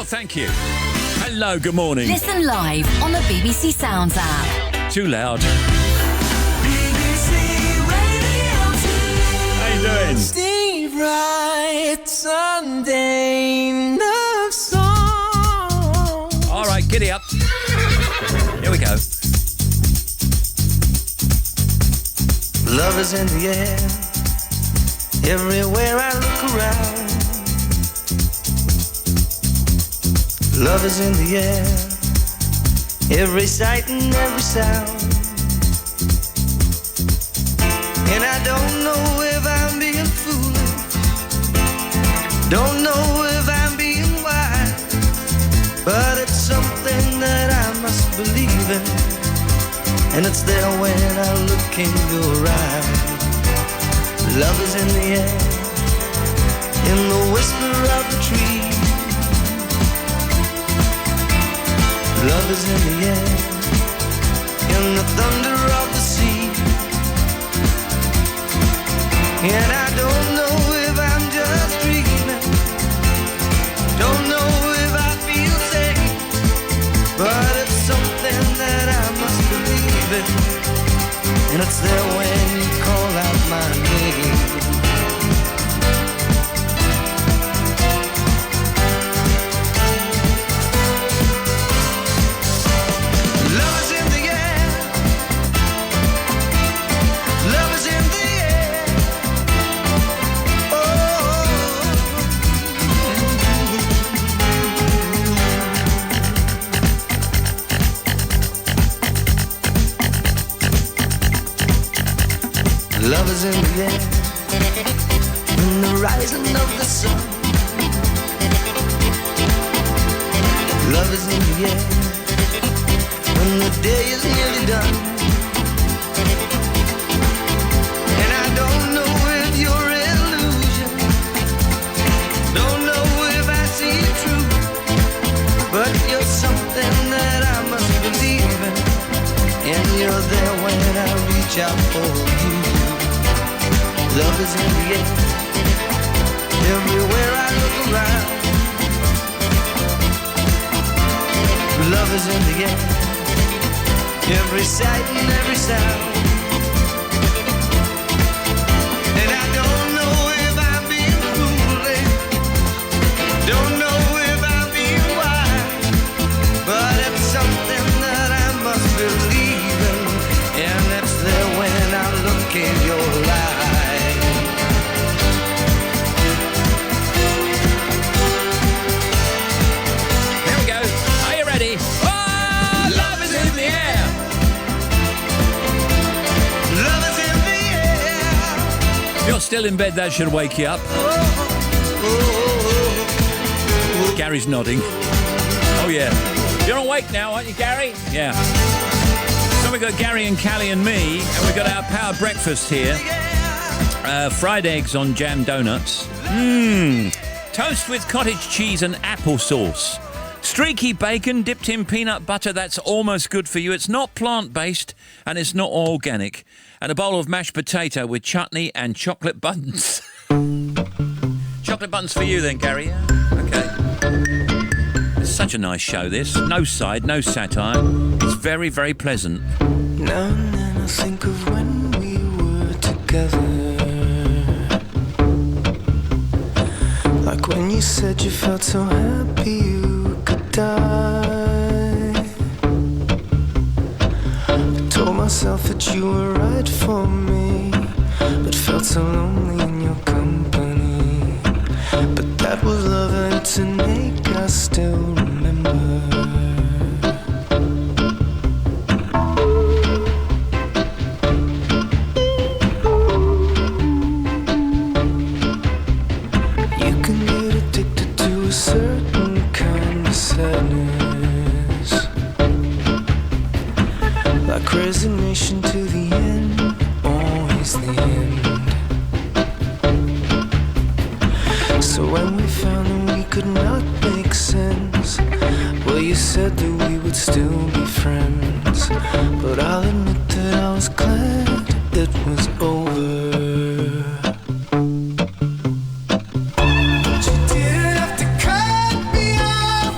thank you. Hello, good morning. Listen live on the BBC Sounds app. Too loud. BBC Radio 2. How you doing? Steve Wright, Sunday love song. All right, giddy up. Here we go. Love is in the air, everywhere I look around. Love is in the air, every sight and every sound. And I don't know if I'm being foolish, don't know if I'm being wise, but it's something that I must believe in, and it's there when I look in your eyes. Love is in the air, in the whisper of the tree. Love is in the air, in the thunder of the sea. And I don't know if I'm just dreaming, don't know if I feel safe, but it's something that I must believe in, and it's there when you call out my name. Love is in the air, in the rising of the sun. Love is in the air, when the day is nearly done. And I don't know if you're illusion, don't know if I see it true, but you're something that I must believe in, and you're there when I reach out for you. Love is in the air, everywhere I look around. Love is in the air, every sight and every sound. And I don't know if I'm being foolish, don't know if I'm being wise, but it's something that I must believe in, and it's there when I look in your eyes. Still in bed, that should wake you up. Gary's nodding. Oh yeah, you're awake now, aren't you, Gary? Yeah. So we got Gary and Callie and me, and we got our power breakfast here. Fried eggs on jam donuts. Toast with cottage cheese and applesauce. Streaky bacon dipped in peanut butter. That's almost good for you. It's not plant-based and it's not organic. And a bowl of mashed potato with chutney and chocolate buns. Chocolate buns for you then, Gary. Yeah? Okay. It's such a nice show, this. No side, no satire. It's very, very pleasant. Now and then I think of when we were together, like when you said you felt so happy you could die. Told myself that you were right for me, but felt so lonely in your company. But that was love and to make us still remember. You can get addicted to a certain kind of sadness, like resignation to the end, always the end. So when we found that we could not make sense, well, you said that we would still be friends. But I'll admit that I was glad it was over. But you didn't have to cut me off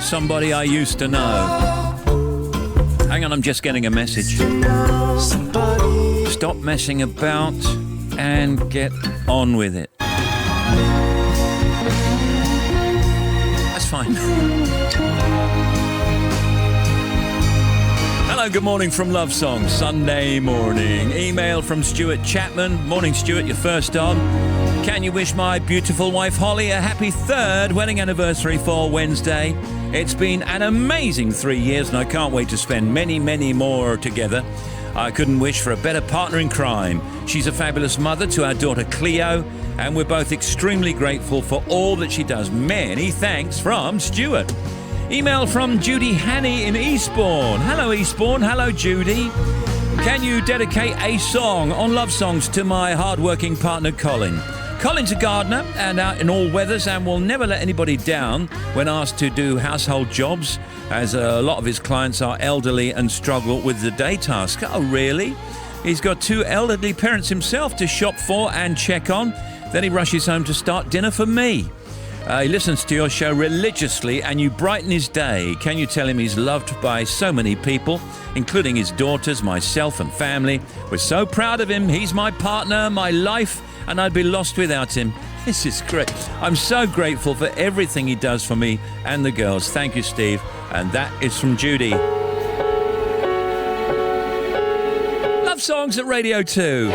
somebody I used to know. Hang on, I'm just getting a message. Stop messing about and get on with it. That's fine. Hello, good morning from Love Song, Sunday morning. Email from Stuart Chapman. Morning, Stuart, you're first on. Can you wish my beautiful wife Holly a happy 3rd wedding anniversary for Wednesday? It's been an amazing 3 years and I can't wait to spend many, many more together. I couldn't wish for a better partner in crime. She's a fabulous mother to our daughter Cleo, and we're both extremely grateful for all that she does. Many thanks from Stuart. Email from Judy Hanney in Eastbourne. Hello Eastbourne, hello Judy. Can you dedicate a song on Love Songs to my hard-working partner Colin? Colin's a gardener and out in all weathers and will never let anybody down when asked to do household jobs, as a lot of his clients are elderly and struggle with the day task. Oh, really? He's got 2 elderly parents himself to shop for and check on. Then he rushes home to start dinner for me. He listens to your show religiously and you brighten his day. Can you tell him he's loved by so many people, including his daughters, myself and family? We're so proud of him. He's my partner, my life, and I'd be lost without him. This is great. I'm so grateful for everything he does for me and the girls. Thank you, Steve. And that is from Judy. Love Songs at Radio 2.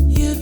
You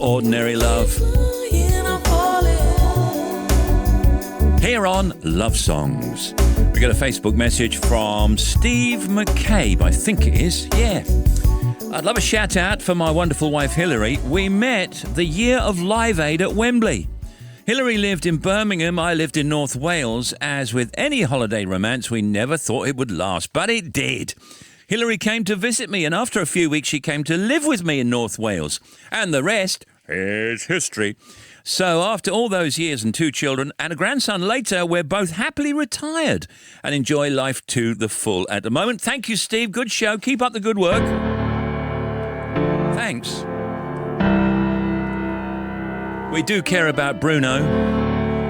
Ordinary Love. Here on Love Songs. We got a Facebook message from Steve McCabe, I think it is. Yeah. I'd love a shout out for my wonderful wife Hilary. We met the year of Live Aid at Wembley. Hilary lived in Birmingham, I lived in North Wales. As with any holiday romance, we never thought it would last, but it did. Hilary came to visit me, and after a few weeks she came to live with me in North Wales. And the rest is history. So after all those years and 2 children and a grandson later, we're both happily retired and enjoy life to the full at the moment. Thank you, Steve. Good show. Keep up the good work. Thanks. We do care about Bruno.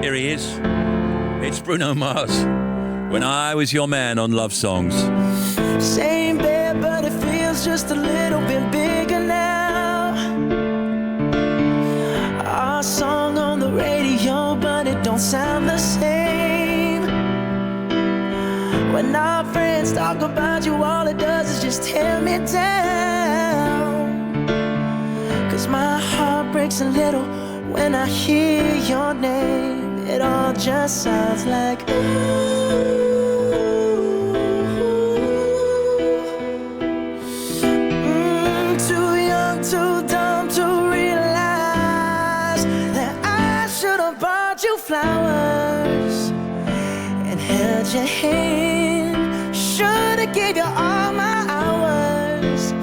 Here he is. It's Bruno Mars. When I Was Your Man on Love Songs. Same bed, but it feels just a little bit bigger now. Our song on the radio, but it don't sound the same. When our friends talk about you, all it does is just tear me down. 'Cause my heart breaks a little when I hear your name. It all just sounds like ooh. Too young, too dumb to realize that I should have bought you flowers and held your hand. Should have gave you all my hours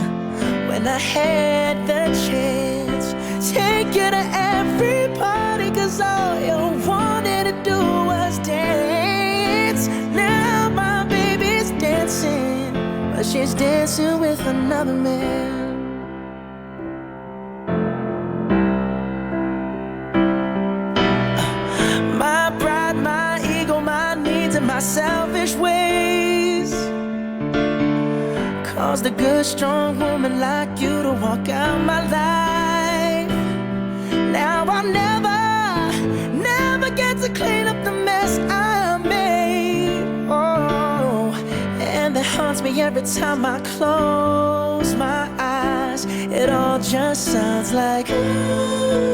when I had the chance. Take you to every party, 'cause all you wanted to do was dance. Now my baby's dancing, but she's dancing with another man. My pride, my ego, my needs, and my selfish ways caused a good, strong woman like you to walk out my life. Now I'll never get to clean up the mess I made. Oh, and that haunts me every time I close my eyes. It all just sounds like ooh.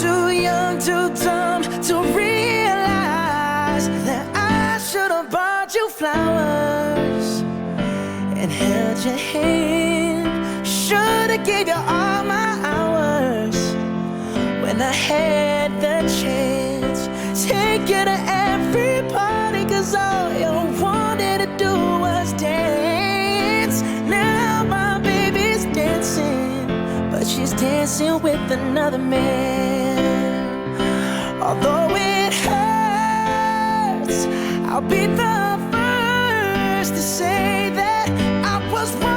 Too young, too dumb to realize that I should have bought you flowers and held your hand. Should've gave you all my hours when I had the chance. Take you to every party, 'cause all you wanted to do was dance. Now my baby's dancing, but she's dancing with another man. Although it hurts, I'll be the first to say that I was wrong.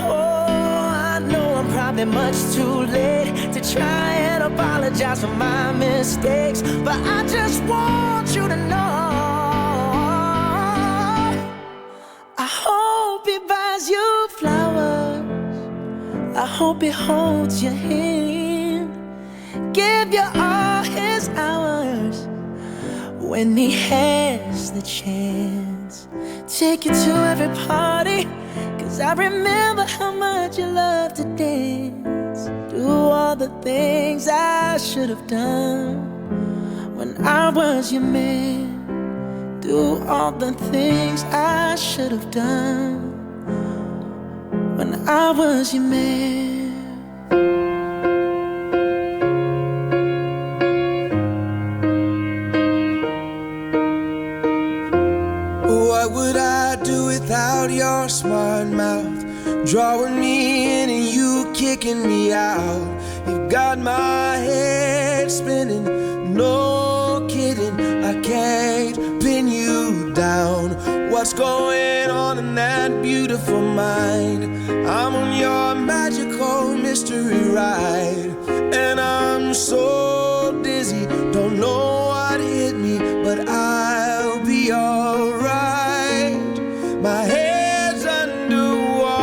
Oh, I know I'm probably much too late to try and apologize for my mistakes, but I just want you to know I hope he buys you flowers. I hope he holds your hand, give you all his hours when he has the chance. Take you to every party, 'cause I remember how much you loved to dance. Do all the things I should have done when I was your man. Do all the things I should have done when I was your man. What would I do without your smart mouth? Drawing me in and you kicking me out. You got my head spinning, no kidding. I can't pin you down. What's going on in that beautiful mind? I'm on your magical mystery ride, and I'm so dizzy, don't know what hit me, but I'll be alright. My head's underwater,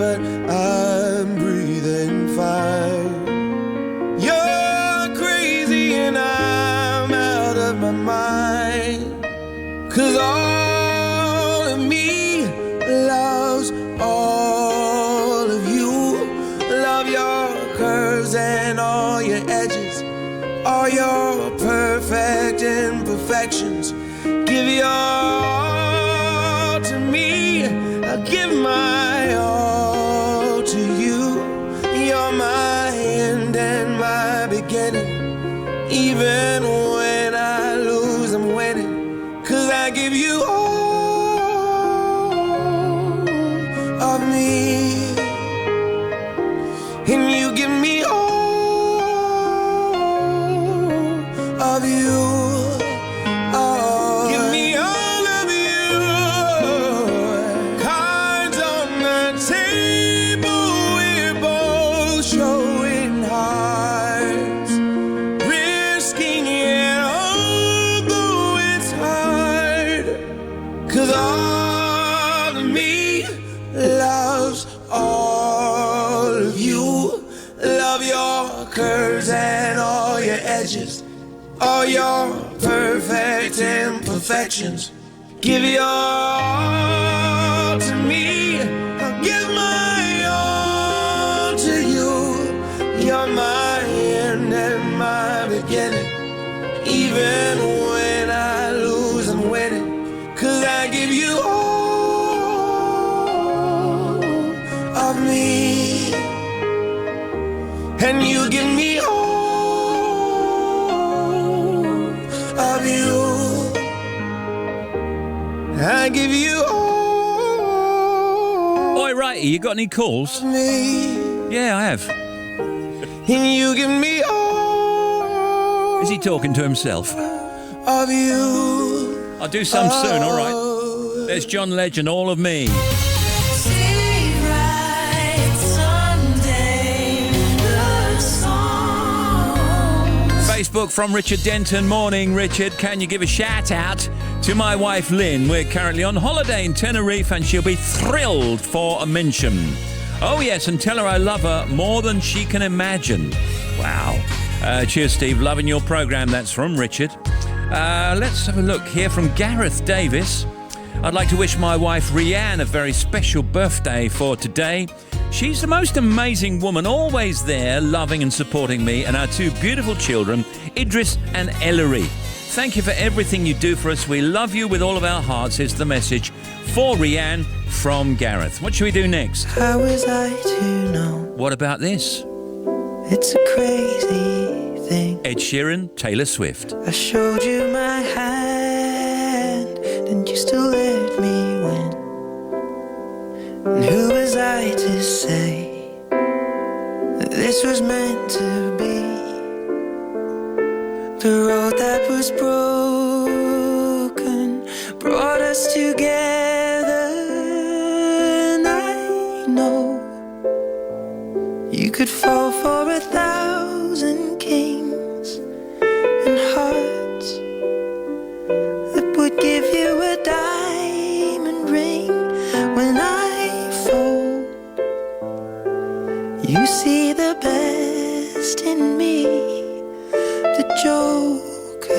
but I'm breathing fine. You're crazy and I'm out of my mind. 'cause all of me loves all of you. Love your curves and all your edges, all your perfect imperfections. Give your all to me, I'll give my all to you. You're my end and my beginning. Even when I lose, I'm winning, 'cause I give you all of me, and you give me all of you. Give me all of you. Cards on the table, we're both showing hearts, risking it although it's hard. 'Cause all of me loves all of you. Love your curves and all your edges, all your perfect imperfections. Give your all to me, I'll give my all to you. You're my end and my beginning. Even when I lose, I'm winning, 'cause I give you all of me, and you give me all of you. I give you all Oi, Wright, you got any calls? of me, Yeah, I have. and you give me all Is he talking to himself? of you. I'll do some soon, all right. There's John Legend, All of Me. Facebook from Richard Denton. Morning, Richard. Can you give a shout out to my wife Lynn? We're currently on holiday in Tenerife and she'll be thrilled for a mention. Oh yes, and tell her I love her more than she can imagine. Wow. Cheers, Steve. Loving your programme. That's from Richard. Let's have a look here from Gareth Davis. I'd like to wish my wife Rianne a very special birthday for today. She's the most amazing woman, always there, loving and supporting me and our two beautiful children, Idris and Ellery. Thank you for everything you do for us. We love you with all of our hearts. Here's the message for Rianne from Gareth. What should we do next? How was I to know? What about this? It's a crazy thing. Ed Sheeran, Taylor Swift. I showed you my hand, and you still let me win. And who was I to say that this was meant to be? The road that was broken brought us together, and I know you could fall for 1,000 kings and hearts that would give you a diamond ring. When I fold, you see the best in me, the Joker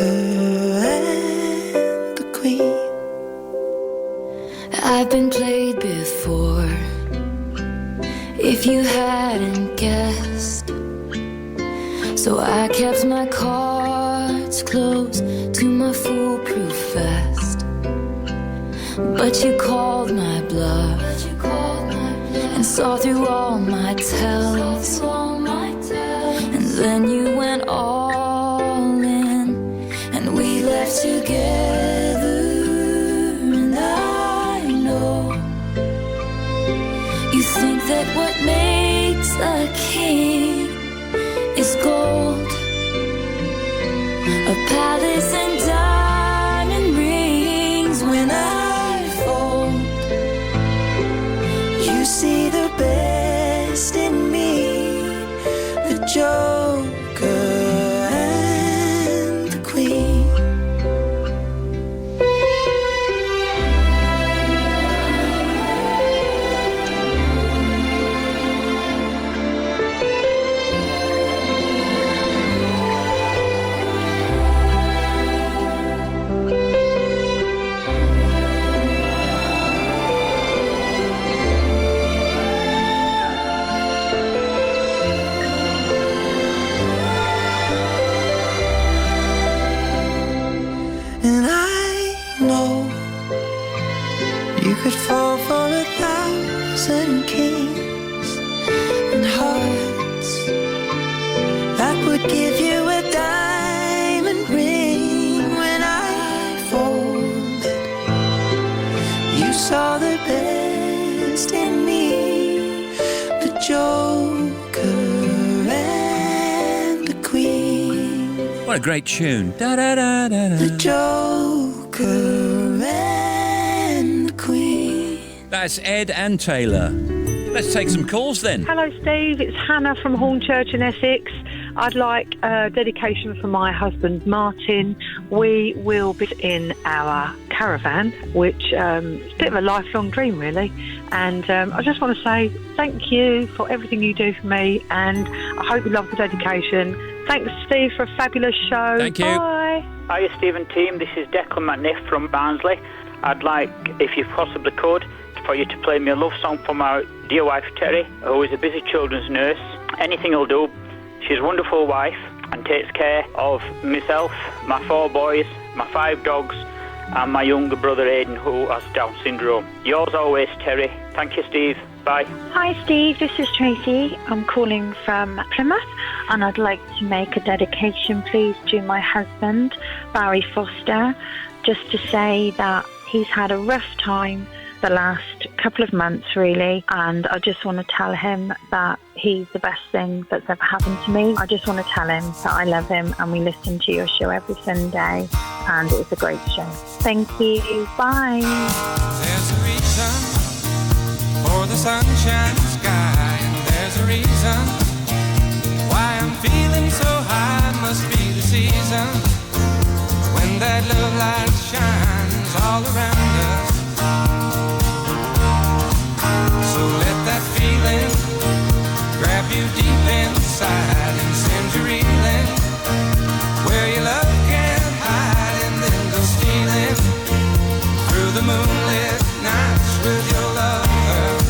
and the Queen. I've been played before, if you hadn't guessed. So I kept my cards close to my foolproof vest. But you called my bluff and saw through all my tells. And then you went all in, and we left together. And I know you think that what makes a king is gold, a palace and diamond rings. When I fold, You see the best in me, the Joker and the Queen. What a great tune. Da, da, da, da, da. The Joker and Queen. That's Ed and Taylor. Let's take some calls then. Hello, Steve. It's Hannah from Hornchurch in Essex. I'd like a dedication for my husband, Martin. We will be in our caravan, which is a bit of a lifelong dream, really. And I just want to say thank you for everything you do for me, and I hope you love the dedication. Thanks, Steve, for a fabulous show. Thank you. Bye. Hiya, Steve and team. This is Declan McNiff from Barnsley. I'd like, if you possibly could, for you to play me a love song for my dear wife, Terry, who is a busy children's nurse. Anything will do. She's a wonderful wife and takes care of myself, my 4 boys, my 5 dogs, and my younger brother, Aidan, who has Down syndrome. Yours always, Terry. Thank you, Steve. Bye. Hi, Steve. This is Tracy. I'm calling from Plymouth, and I'd like to make a dedication, please, to my husband, Barry Foster, just to say that he's had a rough time the last couple of months, really, and I just want to tell him that he's the best thing that's ever happened to me. I just want to tell him that I love him, and we listen to your show every Sunday, and it's a great show. Thank you. Bye. There's a reason for the sunshine sky, and there's a reason why I'm feeling so high. Must be the season when that love light shines all around us. So let that feeling grab you deep inside and send you reeling where your love can't hide, and then go stealing through the moonlit nights with your lover.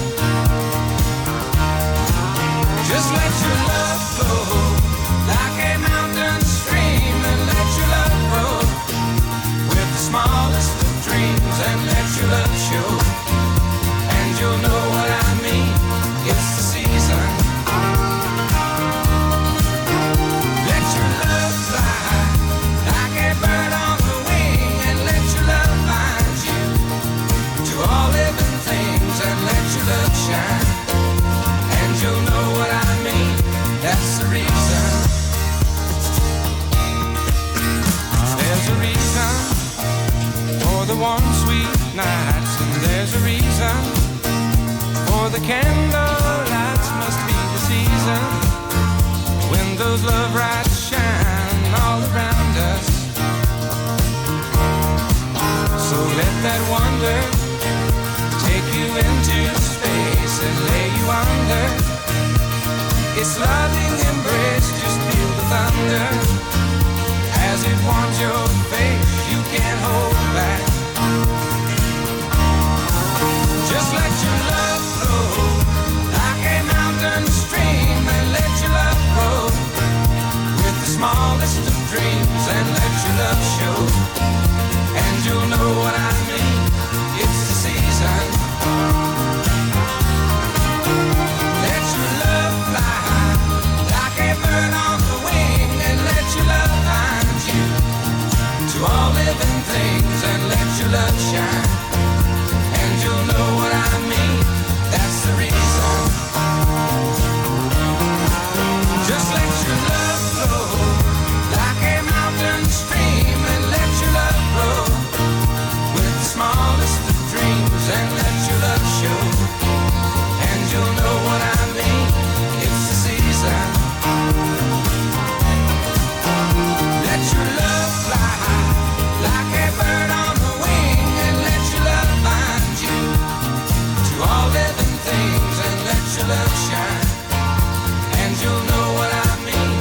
Just let your love flow like a mountain stream, and let your love grow with the smallest of dreams, and let your love show. You'll know what I mean, it's the season. Let your love fly like a bird on the wing, and let your love find you to all living things, and let your love shine, and you'll know what I mean, that's the reason. There's a reason for the warm sweet nights, and there's a reason for the candle lights. Must be the season when those love lights shine all around us. So let that wonder take you into space and lay you under its loving embrace. Just feel the thunder as it warms your face. You can't hold back. Just let your love flow like a mountain stream, and let your love grow with the smallest of dreams, and let your love show, and you'll know what I mean, it's the season. Let your love fly like a bird on the wing, and let your love find you to all living things, and let your love shine, and you'll know what I mean, that's the reason. Just let your love flow like a mountain stream, and let your love grow with the smallest of dreams, and let your love show, and you'll know what I mean, it's the season. Let your love fly like a bird on the wing, and let your love find you to all living things, and let your love shine, and you'll know what I mean,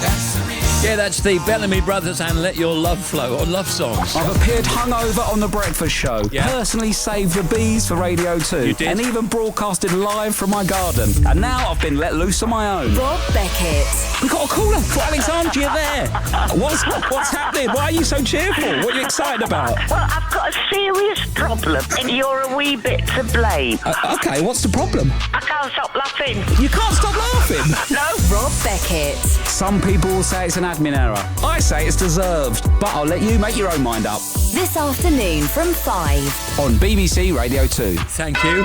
that's the reason. Yeah, that's the Bellamy Brothers and Let Your Love Flow on Love Songs. I've appeared hungover on The Breakfast Show, Yeah. personally saved the bees for Radio 2, You did? and even broadcasted live from my garden. And now I've been let loose on my own. Rob Beckett. We've got a caller for Alexandria there. What's happening? Why are you so cheerful? What are you excited about? Well, I've got a serious problem, and you're a wee bit to blame. Okay, what's the problem? I can't stop laughing. You can't stop laughing. No. Rob Beckett. Some people will say it's an admin error. I say it's deserved, but I'll let you make your own mind up. This afternoon from 5. On BBC Radio 2. Thank you.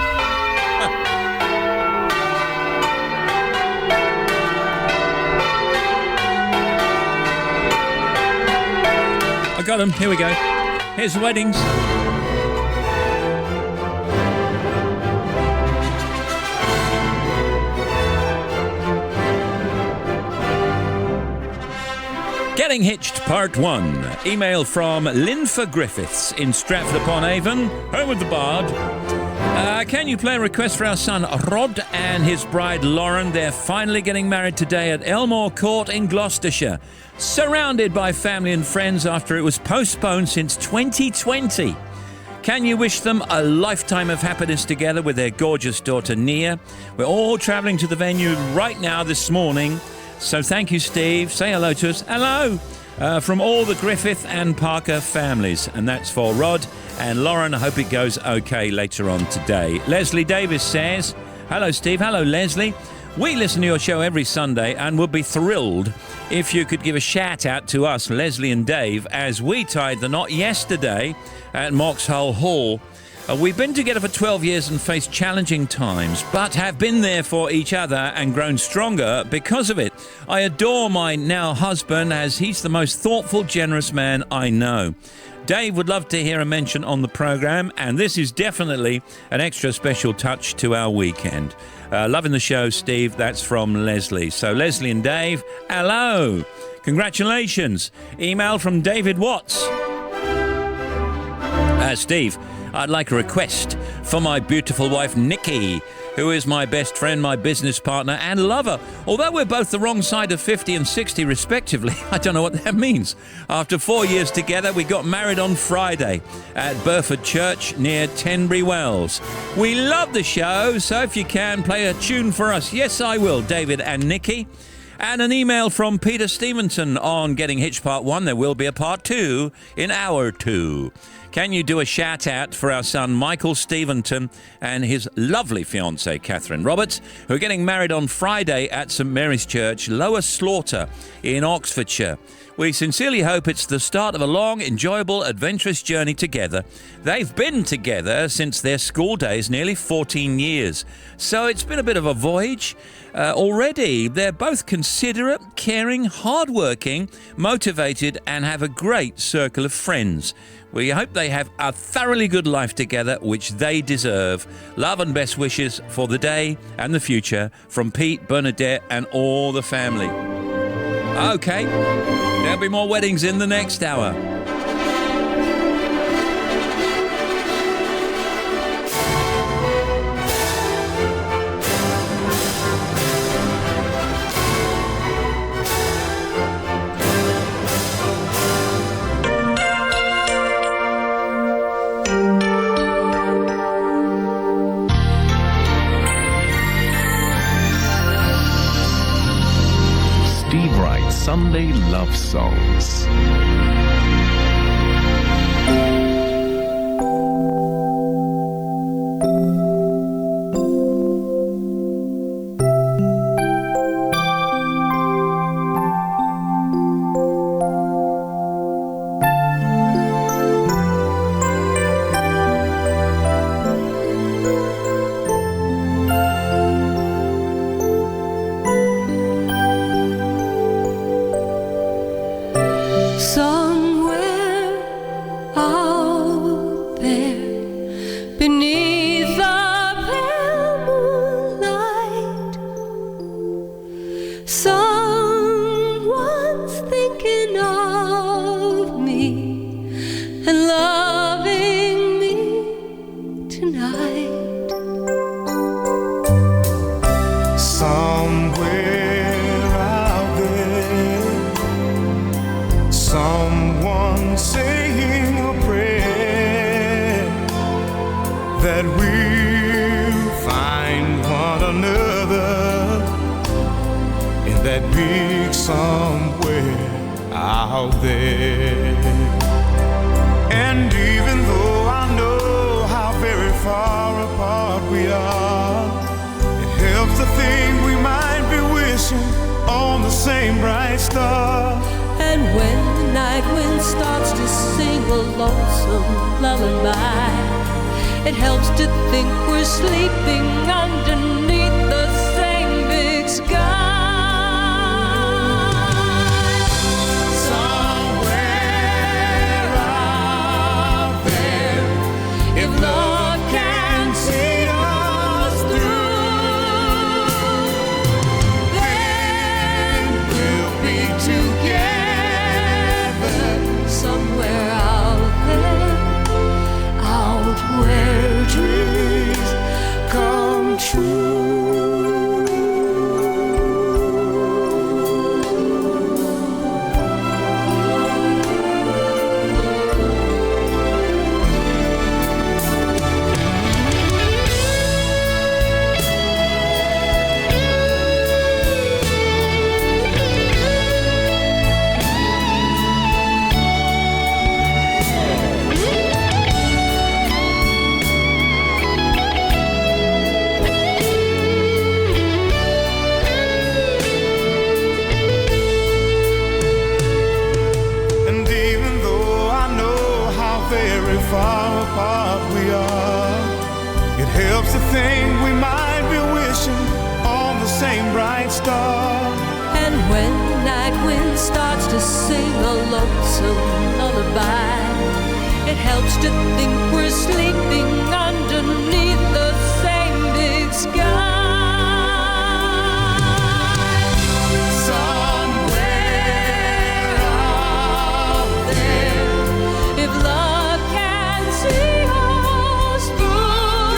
got them. Here we go. Here's the weddings. Getting Hitched Part 1. Email from Linfa Griffiths in Stratford-upon-Avon, home of the Bard. Can you play a request for our son Rod and his bride Lauren? They're finally getting married today at Elmore Court in Gloucestershire, surrounded by family and friends after it was postponed since 2020. Can you wish them a lifetime of happiness together with their gorgeous daughter Nia? We're all travelling to the venue right now this morning. So thank you, Steve. Say hello to us. Hello! From all the Griffith and Parker families. And that's for Rod and Lauren. I hope it goes okay later on today. Leslie Davis says, hello, Steve. Hello, Leslie. We listen to your show every Sunday and would be thrilled if you could give a shout out to us, Leslie and Dave, as we tied the knot yesterday at Moxhull Hall. We've been together for 12 years and faced challenging times, but have been there for each other and grown stronger because of it. I adore my now husband as he's the most thoughtful, generous man I know. Dave would love to hear a mention on the programme, and this is definitely an extra special touch to our weekend. Loving the show, Steve. That's from Leslie. So Leslie and Dave, hello. Congratulations. Email from David Watts. Steve, I'd like a request for my beautiful wife, Nikki, who is my best friend, my business partner and lover. Although we're both the wrong side of 50 and 60 respectively, I don't know what that means. After 4 years together, we got married on Friday at Burford Church near Tenbury Wells. We love the show, so if you can, play a tune for us. Yes, I will, David and Nikki. And an email from Peter Stevenson on Getting Hitched Part 1. There will be a Part 2 in Hour 2. Can you do a shout out for our son Michael Stevenson and his lovely fiancée Catherine Roberts, who are getting married on Friday at St Mary's Church, Lower Slaughter in Oxfordshire. We sincerely hope it's the start of a long, enjoyable, adventurous journey together. They've been together since their school days, nearly 14 years. So it's been a bit of a voyage. Already, they're both considerate, caring, hardworking, motivated, and have a great circle of friends. We hope they have a thoroughly good life together, which they deserve. Love and best wishes for the day and the future from Pete, Bernadette, and all the family. Okay, there'll be more weddings in the next hour. Sunday love songs. apart we are. It helps to think we might be wishing on the same bright star. And when night wind starts to sing a lonesome lullaby, it helps to think we're sleeping underneath the same big sky. Somewhere out there, if love can see us through,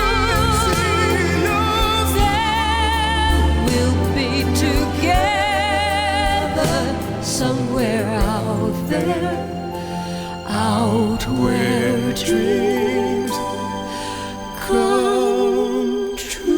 then we'll be together somewhere out there, out where dreams come true.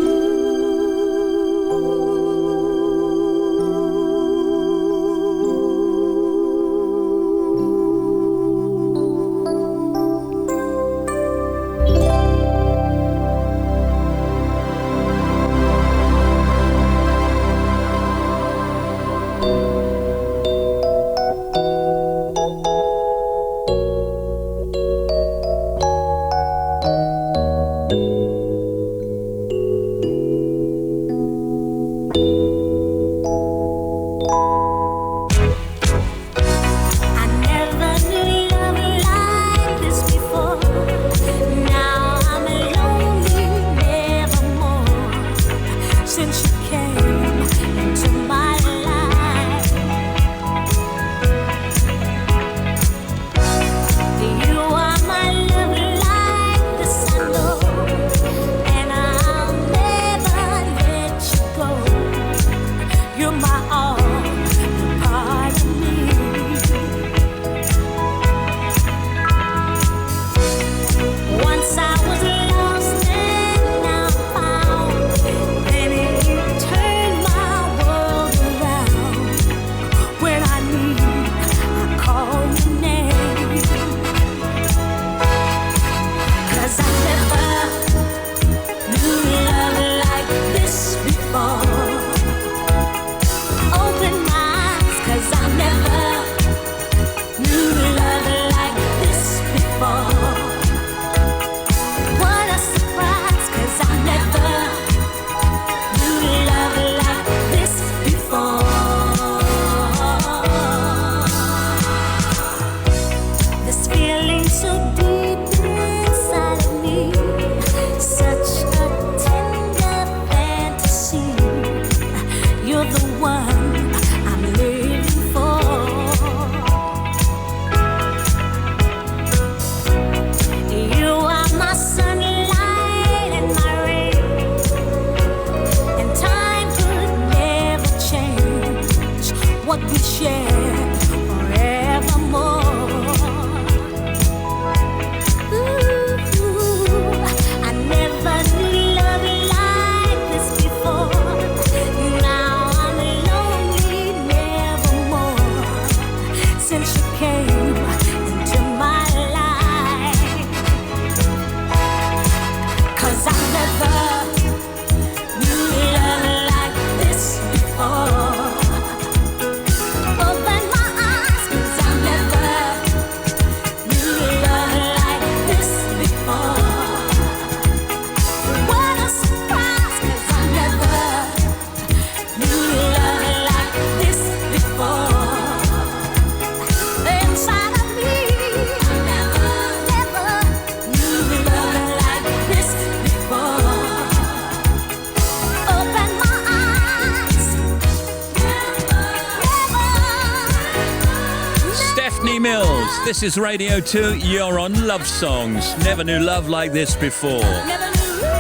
This is Radio 2, you're on Love Songs. Never knew love like this before.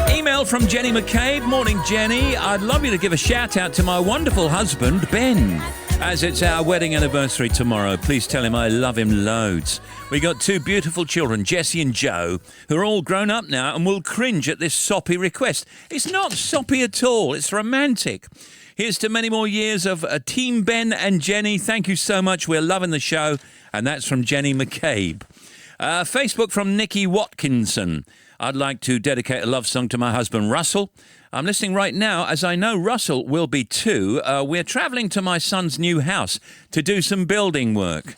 Email from Jenny McCabe. Morning, Jenny. I'd love you to give a shout out to my wonderful husband, Ben, as it's our wedding anniversary tomorrow. Please tell him I love him loads. We got two beautiful children, Jessie and Joe, who are all grown up now and will cringe at this soppy request. It's not soppy at all. It's romantic. Here's to many more years of Team Ben and Jenny. Thank you so much. We're loving the show. And that's from Jenny McCabe. Facebook from Nikki Watkinson. I'd like to dedicate a love song to my husband, Russell. I'm listening right now as I know Russell will be too. We're travelling to my son's new house to do some building work.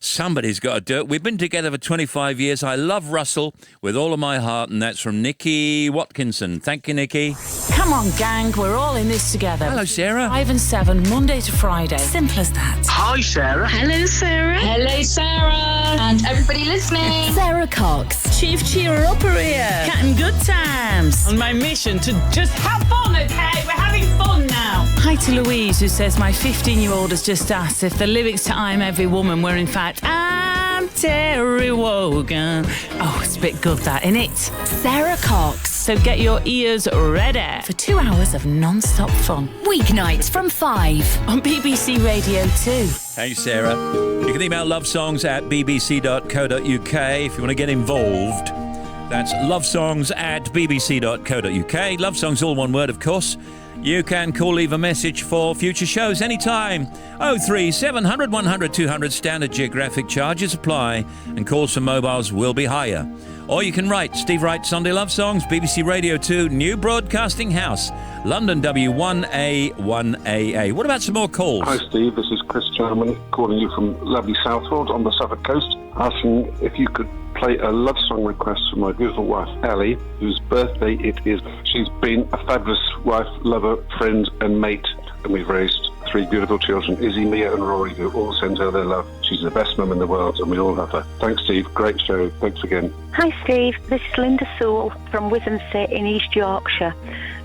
Somebody's got to do it. We've been together for 25 years. I love Russell with all of my heart, and that's from Nikki Watkinson. Thank you, Nikki. Come on, gang, we're all in this together. Hello, Sarah. 5 and 7, Monday to Friday. Simple as that. Hi, Sarah. Hello, Sarah. Hello, Sarah. And everybody listening. Sarah Cox. Chief cheerer-upper here. Catting good times. On my mission to just have fun, okay? We're having fun now. Hi to Louise, who says my 15-year-old has just asked if the lyrics to I'm Every Woman were in fact I'm Terry Wogan. Oh, it's a bit good, that, innit? Sarah Cox. So get your ears ready for 2 hours of non-stop fun. Weeknights from 5. On BBC Radio 2. Hey, Sarah. You can email lovesongs@bbc.co.uk if you want to get involved. That's lovesongs@bbc.co.uk. Love songs, all one word, of course. You can call, leave a message for future shows anytime. 03 700 100 200. Standard geographic charges apply, and calls from mobiles will be higher. Or you can write Steve Wright, Sunday Love Songs, BBC Radio 2, New Broadcasting House, London W1A 1AA. What about some more calls? Hi Steve, this is Chris Jarman calling you from lovely Southwold on the Suffolk coast, asking if you could play a love song request for my beautiful wife Ellie, whose birthday it is. She's been a fabulous wife, lover, friend and mate, and we've raised 3 beautiful children, Izzy, Mia and Rory, who all send her their love. She's the best mum in the world and we all love her. Thanks Steve, great show, thanks again. Hi Steve, this is Linda Sewell from Withensea in East Yorkshire.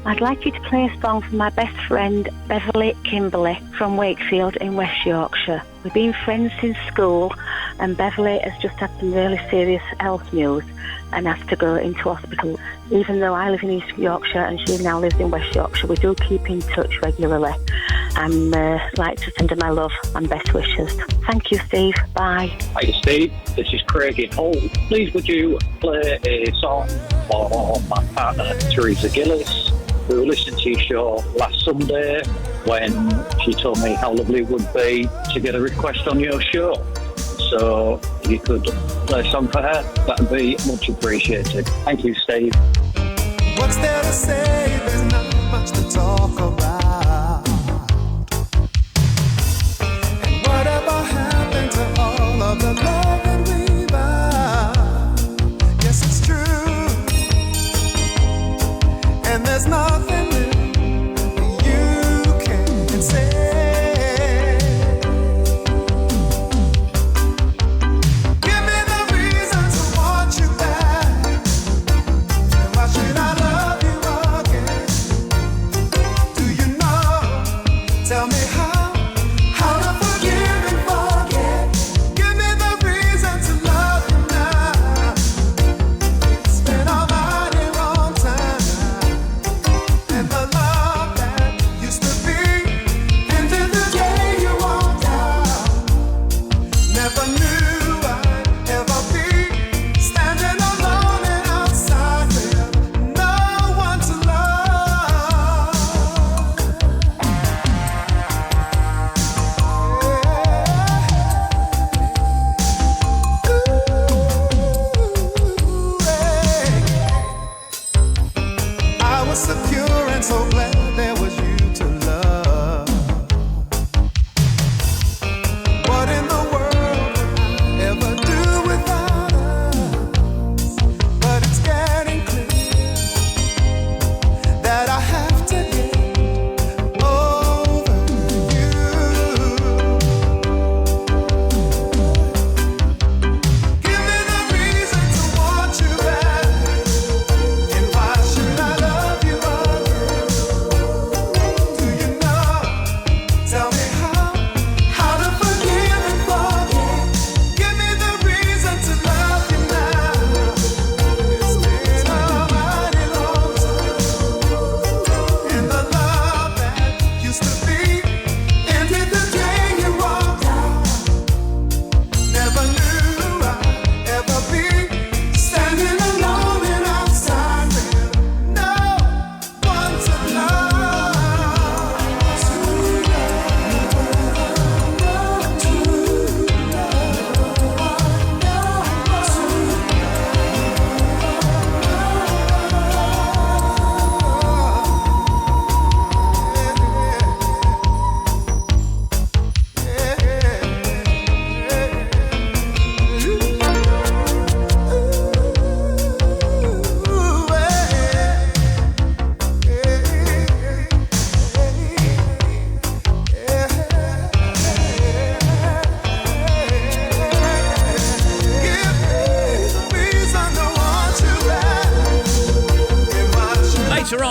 I'd like you to play a song for my best friend Beverly Kimberley from Wakefield in West Yorkshire. We've been friends since school, and Beverly has just had some really serious health news and has to go into hospital. Even though I live in East Yorkshire and she now lives in West Yorkshire, we do keep in touch regularly. And like to send her my love and best wishes. Thank you, Steve. Bye. Hi, Steve. This is Craig in Hull. Please would you play a song for my partner, Teresa Gillis, who listened to your show last Sunday when she told me how lovely it would be to get a request on your show. So if you could play a song for her, that would be much appreciated. Thank you, Steve. What's there to say? There's not much to talk about. And whatever happened to all of the love that we vowed? Yes, it's true. And there's nothing you can say. Do you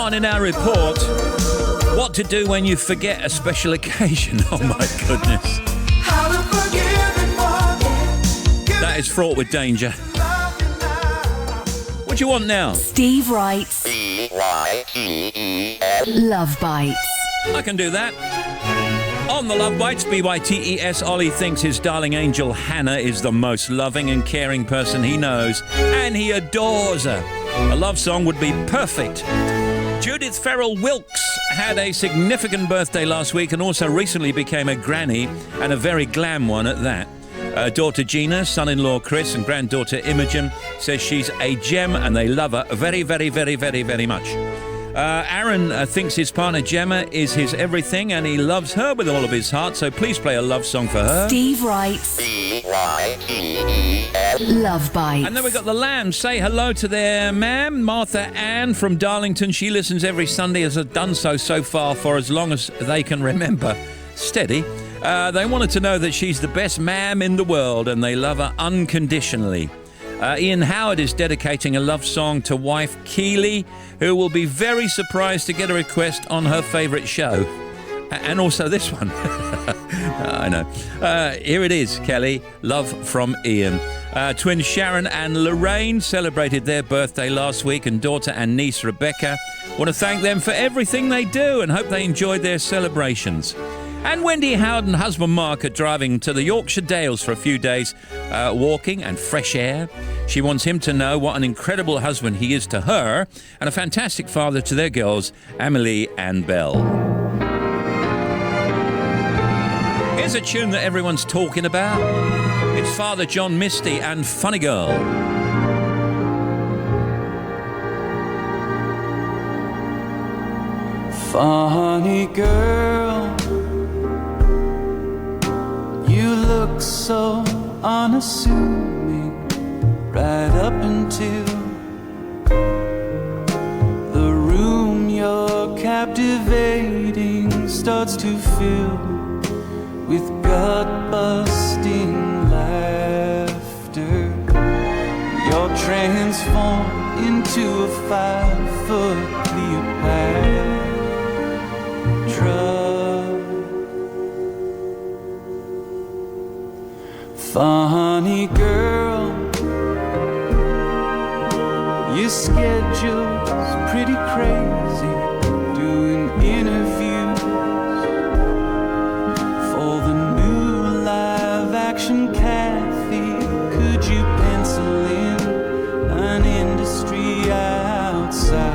on in our report, what to do when you forget a special occasion. Oh my goodness. That is fraught with danger. What do you want now? Steve Wright's Love Bites. I can do that. On the Love Bites, BYTES, Ollie thinks his darling angel Hannah is the most loving and caring person he knows, and he adores her. A love song would be perfect. Judith Farrell Wilkes had a significant birthday last week and also recently became a granny, and a very glam one at that. Daughter Gina, son-in-law Chris, and granddaughter Imogen says she's a gem and they love her very, very, very, very, very much. Aaron thinks his partner Gemma is his everything and he loves her with all of his heart, so please play a love song for her. Steve Wright's Love Bites. And then we've got the Lambs. Say hello to their ma'am, Martha Ann from Darlington. She listens every Sunday, has done so far for as long as they can remember. Steady. They wanted to know that she's the best ma'am in the world and they love her unconditionally. Ian Howard is dedicating a love song to wife Keely, who will be very surprised to get a request on her favourite show. And also this one. I know. Here it is, Kelly. Love from Ian. Twins Sharon and Lorraine celebrated their birthday last week, and daughter and niece Rebecca. Want to thank them for everything they do and hope they enjoyed their celebrations. And Wendy Howard and husband Mark are driving to the Yorkshire Dales for a few days, walking and fresh air. She wants him to know what an incredible husband he is to her and a fantastic father to their girls, Amelie and Belle. Here's a tune that everyone's talking about. It's Father John Misty and Funny Girl. Funny girl, you look so unassuming right up until the room you're captivating starts to fill with gut-busting laughter. You're transformed into a 5-foot Cleopatra. Funny girl, your schedule's pretty crazy, doing interviews for the new live-action Kathy. Could you pencil in an industry outsider?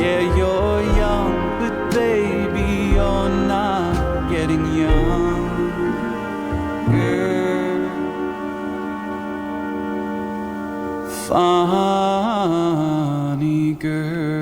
Yeah, you're young, but baby, you're not getting young. Funny girl.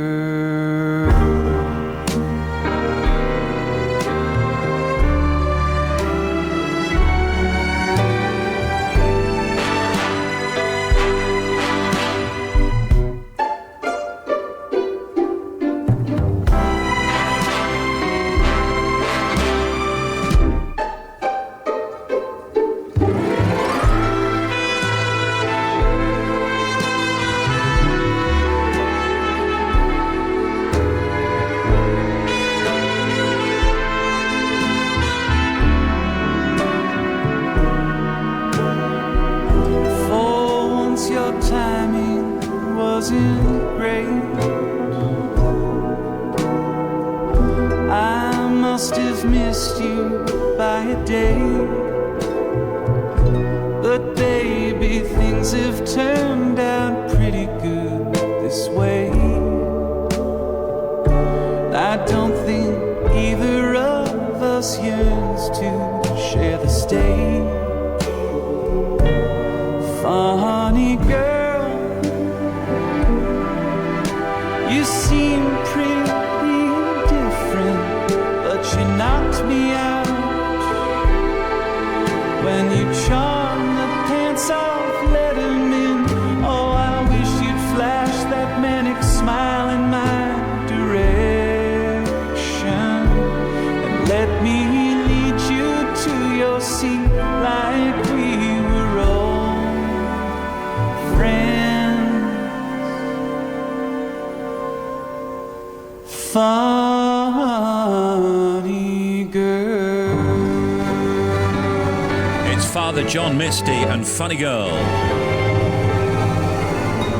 Father John Misty and Funny Girl.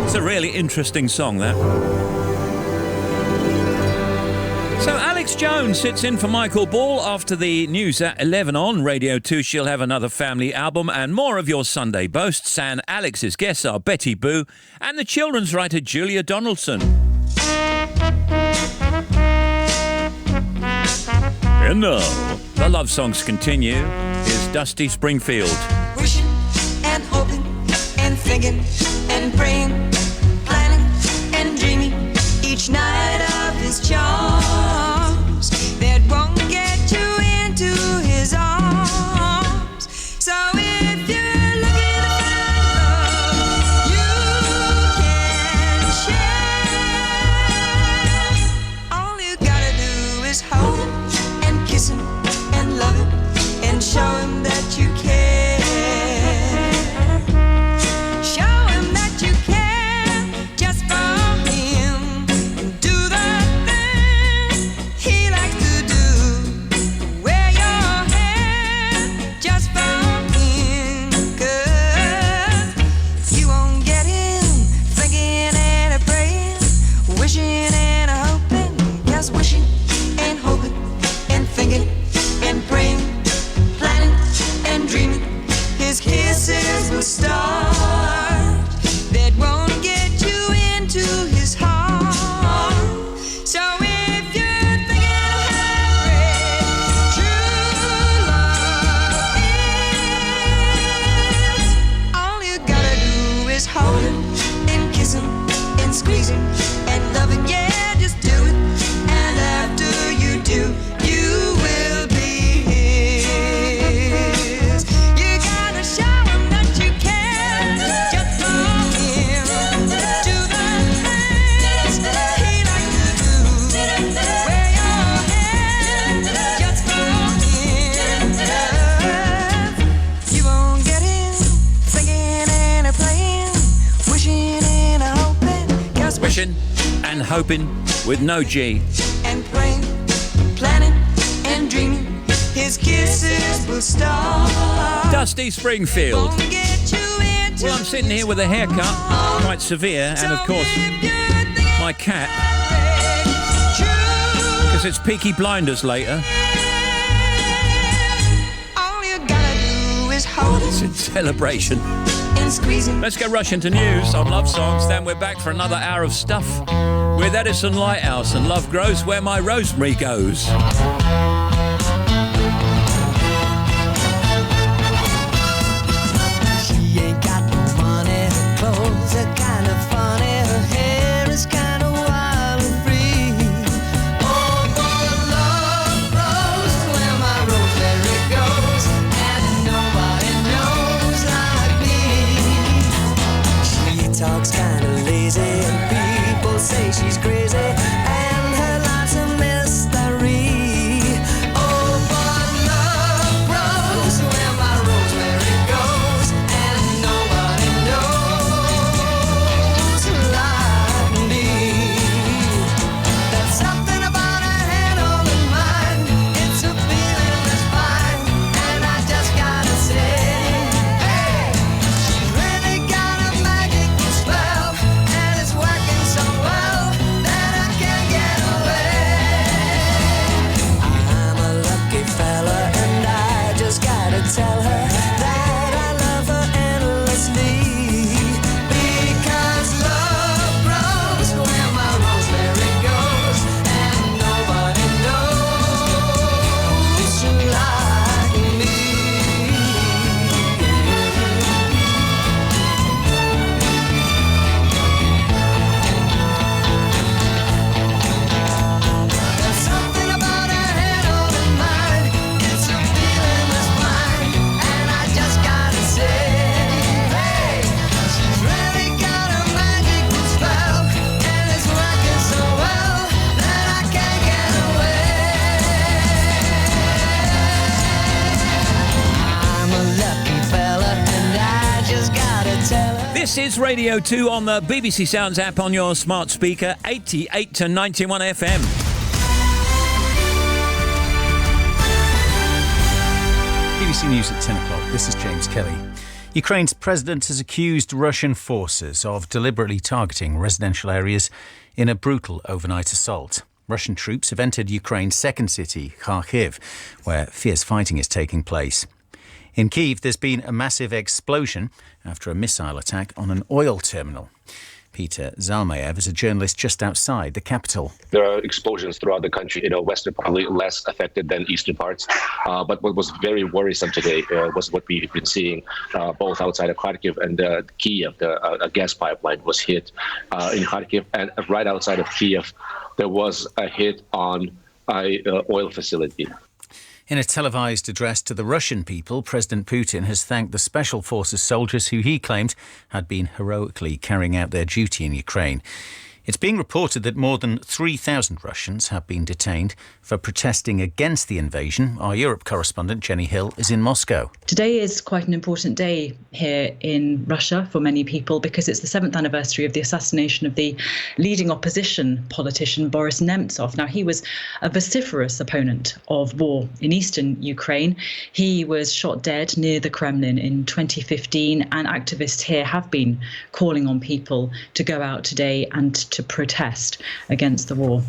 It's a really interesting song, that. So Alex Jones sits in for Michael Ball after the news at 11 on Radio 2. She'll have another family album and more of your Sunday boasts. And Alex's guests are Betty Boo and the children's writer Julia Donaldson. And now, the love songs continue. Here's Dusty Springfield. Wishing and hoping and thinking and praying, planning and dreaming each night of his charms that won't get you into his arms. So if you're looking for love, you can share. All you gotta do is hold him and kiss him and love him and show him that you care. Show him that you care just for him. And do the things he likes to do. Wear your hair just for him. 'Cause you won't get him thinking and a praying, wishing and a hoping. Just wishing and hoping and thinking and praying, planning and dreaming. His kisses will start that won't get you into his heart. So if you're thinking of how great true love is, all you gotta do is hold him and kiss him and squeeze him and love him. Yeah, just do it. And after you do, you will be his. You gotta show him that you care just for him. Do the things he likes to do. Wear your hair just for him. 'Cause you won't get him thinking and a playing, wishing and a hoping. Just Wishing and hoping with no G. and praying, planning and dreaming. His kisses will start. Dusty Springfield. Won't get you into Well, I'm sitting here with a haircut, quite severe, and of course, my cap, because it's Peaky Blinders later. all you gotta do is hold It's him in celebration. and squeeze him. Let's go rush into news on Love Songs, then we're back for another hour of stuff with Edison Lighthouse and Love Grows Where My Rosemary Goes. She ain't got no money, her clothes are kind of funny, her hair is kind of wild and free. Oh, but love grows where my rosemary goes, and nobody knows like me. She talks kind of lazy, and people say she's crazy, and her life's a mystery. Oh, but love grows where my rosemary goes, and nobody knows like me. There's something about her head on her mind. It's a feeling that's fine, and I just gotta say, hey, she's really got a magical spell, and it's working so well that I can't get away. I'm a lucky fella, and I just gotta tell her that I love her endlessly. Because love grows where my rosemary goes, and nobody knows like me. There's something about her head on her mind. It's a feeling that's mine, and I just gotta say, hey, she's really got a magical spell, and it's working so well that I can't get away. I'm a lucky fella, and I just gotta tell her. This is Radio 2 on the BBC Sounds app on your smart speaker, 88 to 91 FM. BBC News at 10 o'clock. This is James Kelly. Ukraine's president has accused Russian forces of deliberately targeting residential areas in a brutal overnight assault. Russian troops have entered Ukraine's second city, Kharkiv, where fierce fighting is taking place. In Kyiv, there's been a massive explosion after a missile attack on an oil terminal. Peter Zalmayev is a journalist just outside the capital. There are explosions throughout the country. Western probably less affected than eastern parts. But what was very worrisome today was what we've been seeing both outside of Kharkiv and Kyiv. A gas pipeline was hit in Kharkiv, and right outside of Kyiv, there was a hit on an oil facility. In a televised address to the Russian people, President Putin has thanked the Special Forces soldiers who he claimed had been heroically carrying out their duty in Ukraine. It's being reported that more than 3,000 Russians have been detained for protesting against the invasion. Our Europe correspondent, Jenny Hill, is in Moscow. Today is quite an important day here in Russia for many people because it's the 7th anniversary of the assassination of the leading opposition politician Boris Nemtsov. Now, he was a vociferous opponent of war in eastern Ukraine. He was shot dead near the Kremlin in 2015, and activists here have been calling on people to go out today and to protest against the war.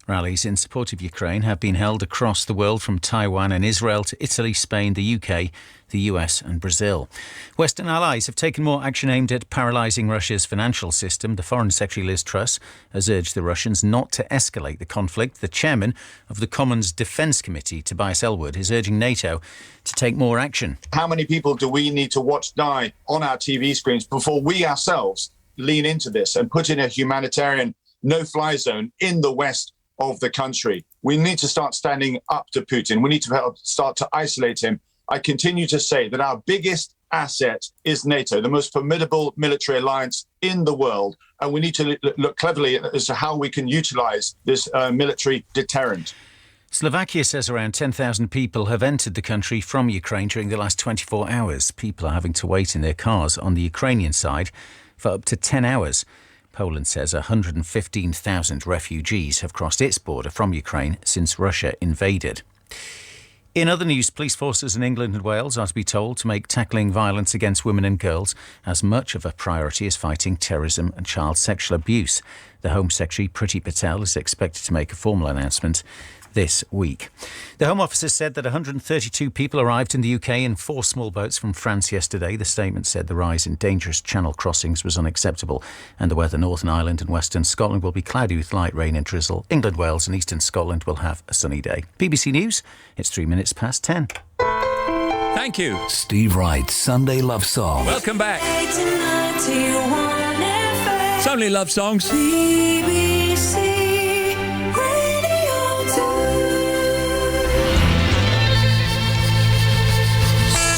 Rallies in support of Ukraine have been held across the world, from Taiwan and Israel to Italy, Spain, the UK, the US and Brazil. Western allies have taken more action aimed at paralysing Russia's financial system. The Foreign Secretary Liz Truss has urged the Russians not to escalate the conflict. The chairman of the Commons Defence Committee, Tobias Ellwood, is urging NATO to take more action. How many people do we need to watch die on our TV screens before we ourselves lean into this and put in a humanitarian no-fly zone in the west of the country? We need to start standing up to Putin. We need to start to isolate him. I continue to say that our biggest asset is NATO, the most formidable military alliance in the world, and we need to look cleverly as to how we can utilize this military deterrent. Slovakia says around 10,000 people have entered the country from Ukraine during the last 24 hours. People are having to wait in their cars on the Ukrainian side for up to 10 hours. Poland says 115,000 refugees have crossed its border from Ukraine since Russia invaded. In other news, police forces in England and Wales are to be told to make tackling violence against women and girls as much of a priority as fighting terrorism and child sexual abuse. The Home Secretary, Priti Patel, is expected to make a formal announcement this week. The Home Office has said that 132 people arrived in the UK in 4 small boats from France yesterday. The statement said the rise in dangerous channel crossings was unacceptable, and the weather Northern Ireland and Western Scotland will be cloudy with light rain and drizzle. England, Wales and Eastern Scotland will have a sunny day. BBC News, it's 3 minutes past 10. Thank you. Steve Wright, Sunday Love Song. Welcome back. It's only love songs. BBC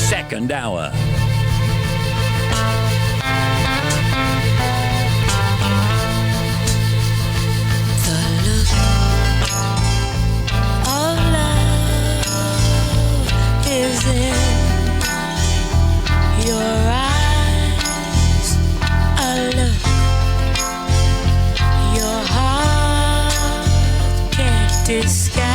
Second hour. The look of love is in your eyes. A look your heart can't disguise.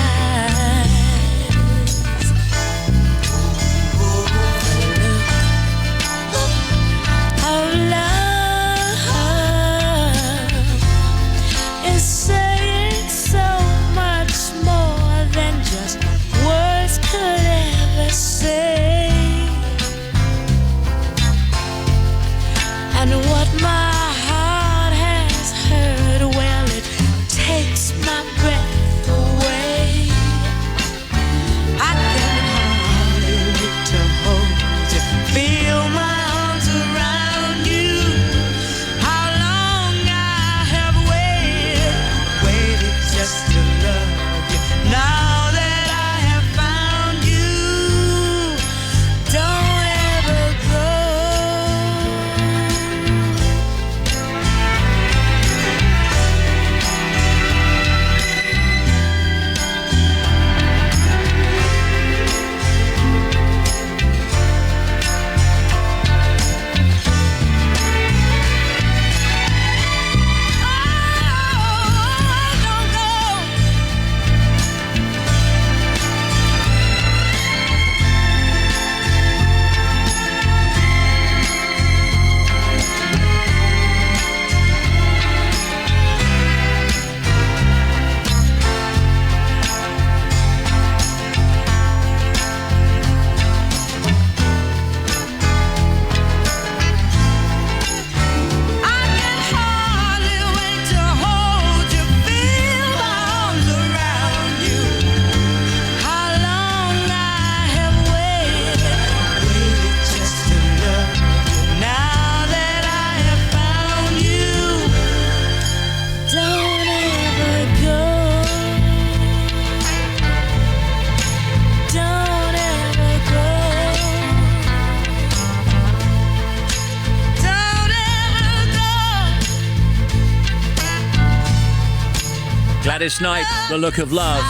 Gladys Knight, The Look of Love,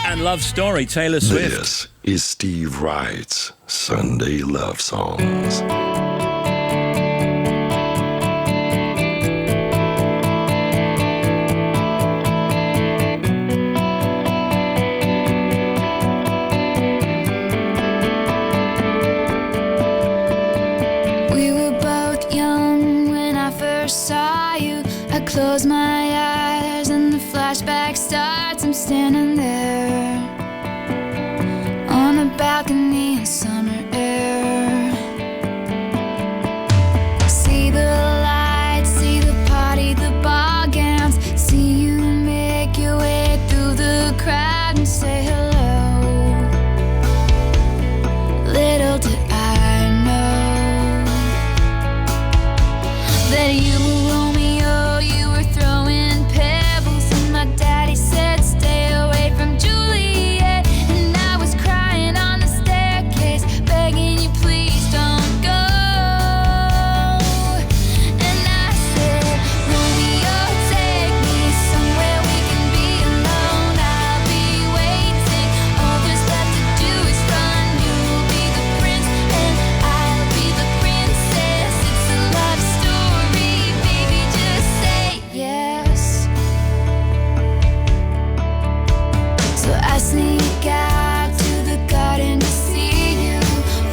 and Love Story, Taylor Swift. This is Steve Wright's Sunday Love Songs. We were both young when I first saw you. I close my eyes and the flashback starts. I'm standing there on a balcony in summer air. See the lights, see the party, the ball gowns. See you make your way through the crowd and say hello. Little did I know that you were Romeo, you were throwing pebbles, and my daddy said stay away from Juliet, and I was crying on the staircase, begging you please don't go. And I said, Romeo, take me somewhere we can be alone. I'll be waiting, all there's left to do is run. You'll be the prince and I'll be the princess. It's a love story, baby, just say yes. So I sneak out to the garden to see you.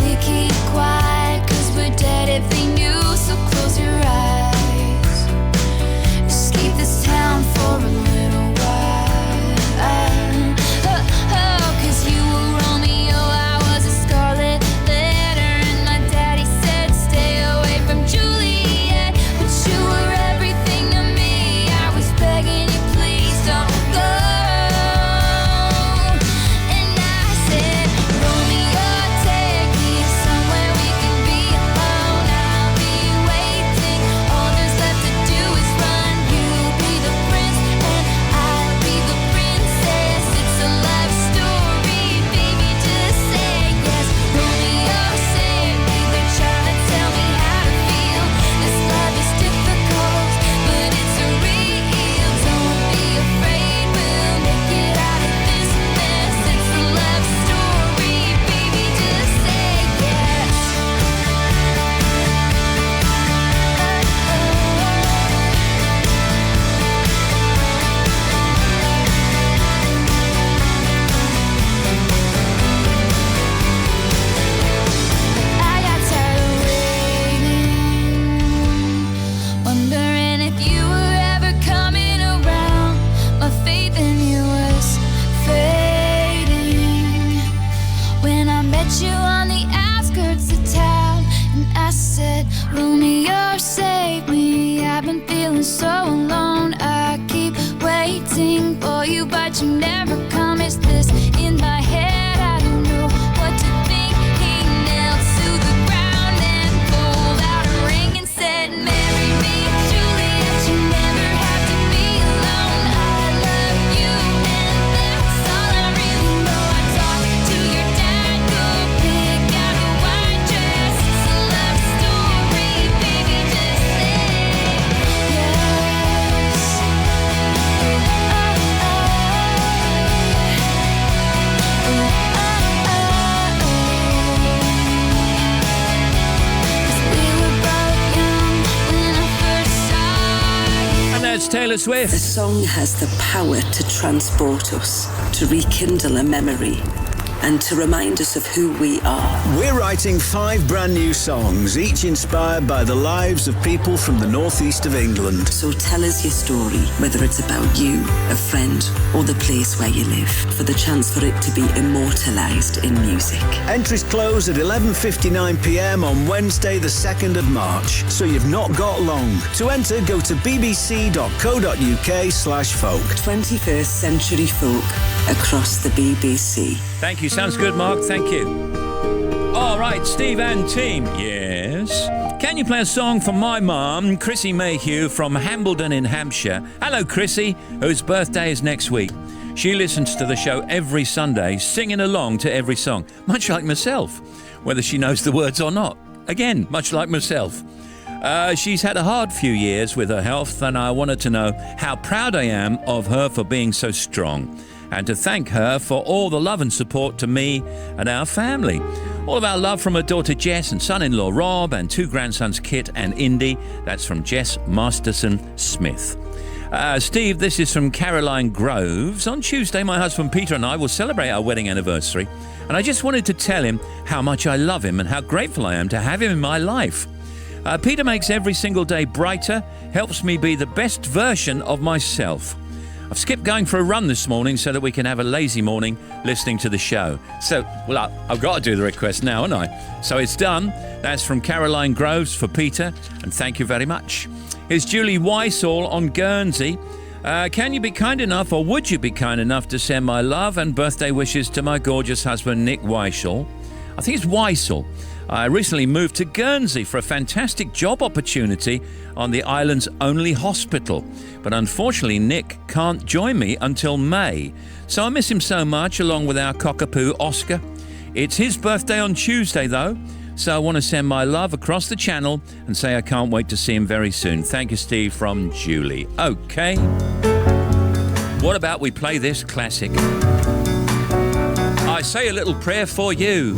We keep quiet cause we're dead if they knew. So close your eyes, just keep this town for a little while. Cause you were Romeo, I was a scarlet letter, and my daddy said stay away from Juliet, but you were everything to me. I was begging you please don't go. And I said, Romeo, take me somewhere we can be alone. I'll be waiting, all there's left to do is run. You'll be the prince and I'll be the princess. It's a love story, baby, just say yes. Romeo, save me, they're trying to tell me how to feel. This love is difficult, but it's real. Don't be afraid, we'll make it out of this mess. It's a love story, baby, just say yes. I got tired of waiting, wondering if you were ever coming around. My faith in you was fading when I met you on the outskirts of town, and I said, Romeo, save me. I've been feeling so alone. I keep waiting for you, but you never come. Is this in my head? I don't know what to think. He knelt to the ground and pulled out a ring and said, marry me, Juliet. You never have to be alone. I love you, and that's all I really know. I talked to your dad, go pick out a white dress. It's a love story, baby, just say yes. And that's Taylor Swift. The song has the power to transport us, to rekindle a memory, and to remind us of who we are. We're writing 5 brand new songs, each inspired by the lives of people from the northeast of England. So tell us your story, whether it's about you, a friend, or the place where you live, for the chance for it to be immortalised in music. Entries close at 11:59pm on Wednesday the 2nd of March, so you've not got long. To enter, go to bbc.co.uk/folk. 21st century folk across the BBC. Thank you. Sounds good, Mark. Thank you. All right, Steve and team. Yes. Can you play a song for my mum, Chrissy Mayhew from Hambledon in Hampshire? Hello, Chrissy, whose birthday is next week. She listens to the show every Sunday, singing along to every song, much like myself, whether she knows the words or not. Again, much like myself. She's had a hard few years with her health, and I wanted to know how proud I am of her for being so strong, and to thank her for all the love and support to me and our family. All of our love from her daughter Jess and son-in-law Rob and 2 grandsons Kit and Indy. That's from Jess Masterson Smith. Steve, this is from Caroline Groves. On Tuesday, my husband Peter and I will celebrate our wedding anniversary, and I just wanted to tell him how much I love him and how grateful I am to have him in my life. Peter makes every single day brighter, helps me be the best version of myself. I've skipped going for a run this morning so that we can have a lazy morning listening to the show. So, well, I've got to do the request now, haven't I? So it's done. That's from Caroline Groves for Peter, and thank you very much. Here's Julie Weissall on Guernsey. Can you be kind enough, or would you be kind enough to send my love and birthday wishes to my gorgeous husband, Nick Weissall? I think it's Weissall. I recently moved to Guernsey for a fantastic job opportunity on the island's only hospital. But unfortunately, Nick can't join me until May. So I miss him so much, along with our cockapoo, Oscar. It's his birthday on Tuesday, though. So I want to send my love across the channel and say I can't wait to see him very soon. Thank you, Steve, from Julie. Okay. What about we play this classic? I say a little prayer for you.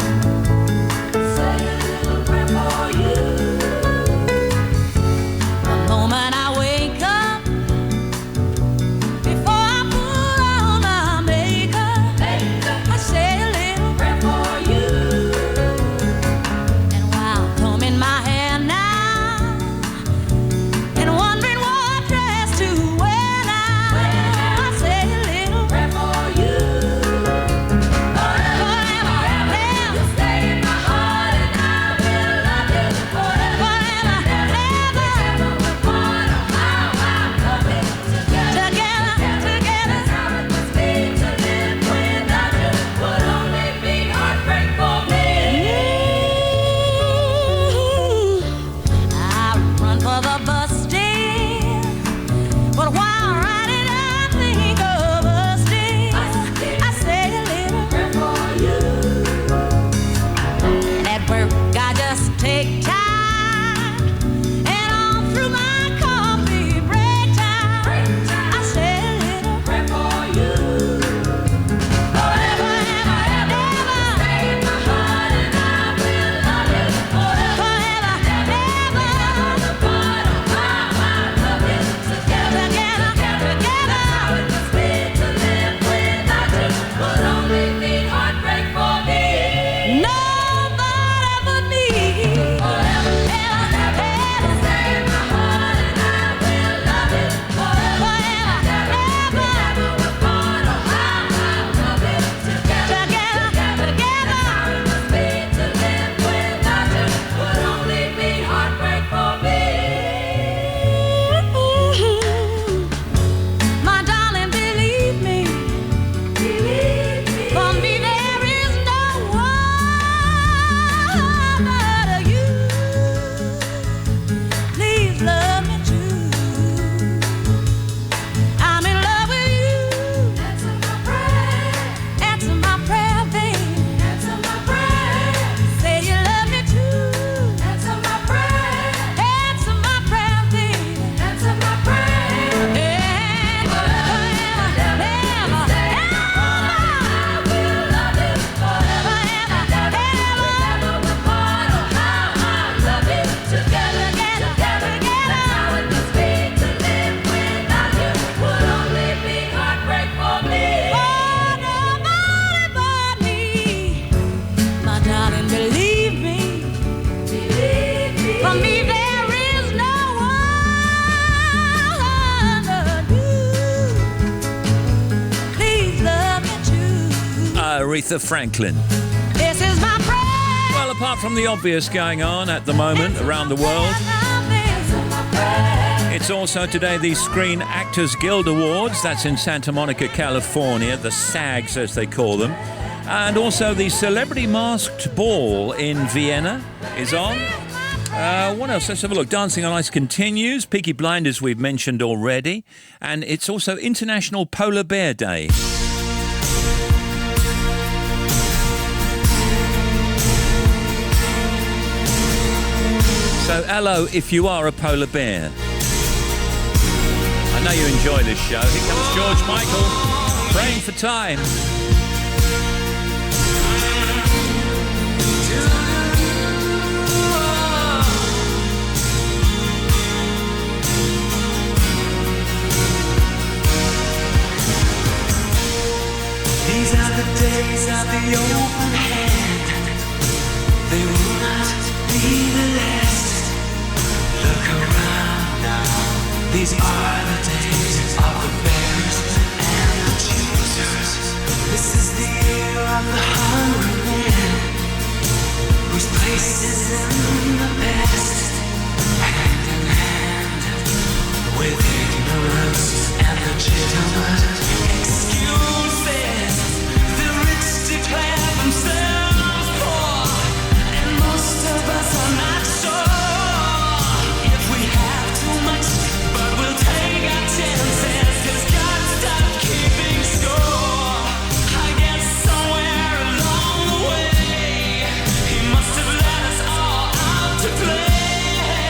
Aretha Franklin. This is my prayer. Well, apart from the obvious going on at the moment around the world, it's also today the Screen Actors Guild Awards. That's in Santa Monica, California, the SAGs as they call them. And also the Celebrity Masked Ball in Vienna is on. What else? Let's have a look. Dancing on Ice continues. Peaky Blinders we've mentioned already. And it's also International Polar Bear Day. So, hello if you are a polar bear. I know you enjoy this show. Here comes George Michael, Praying for Time. These are the days of the open hand. They will not be the last. Look around now. These are the days of the bears and the choosers. This is the year of the hungry man, whose place is in the past. Hand in hand with ignorance and legitimate excuses. The rich declare themselves poor, and most of us are not sure if we have too much, but we'll take our chances, 'cause God stopped keeping score. I guess somewhere along the way, He must have let us all out to play.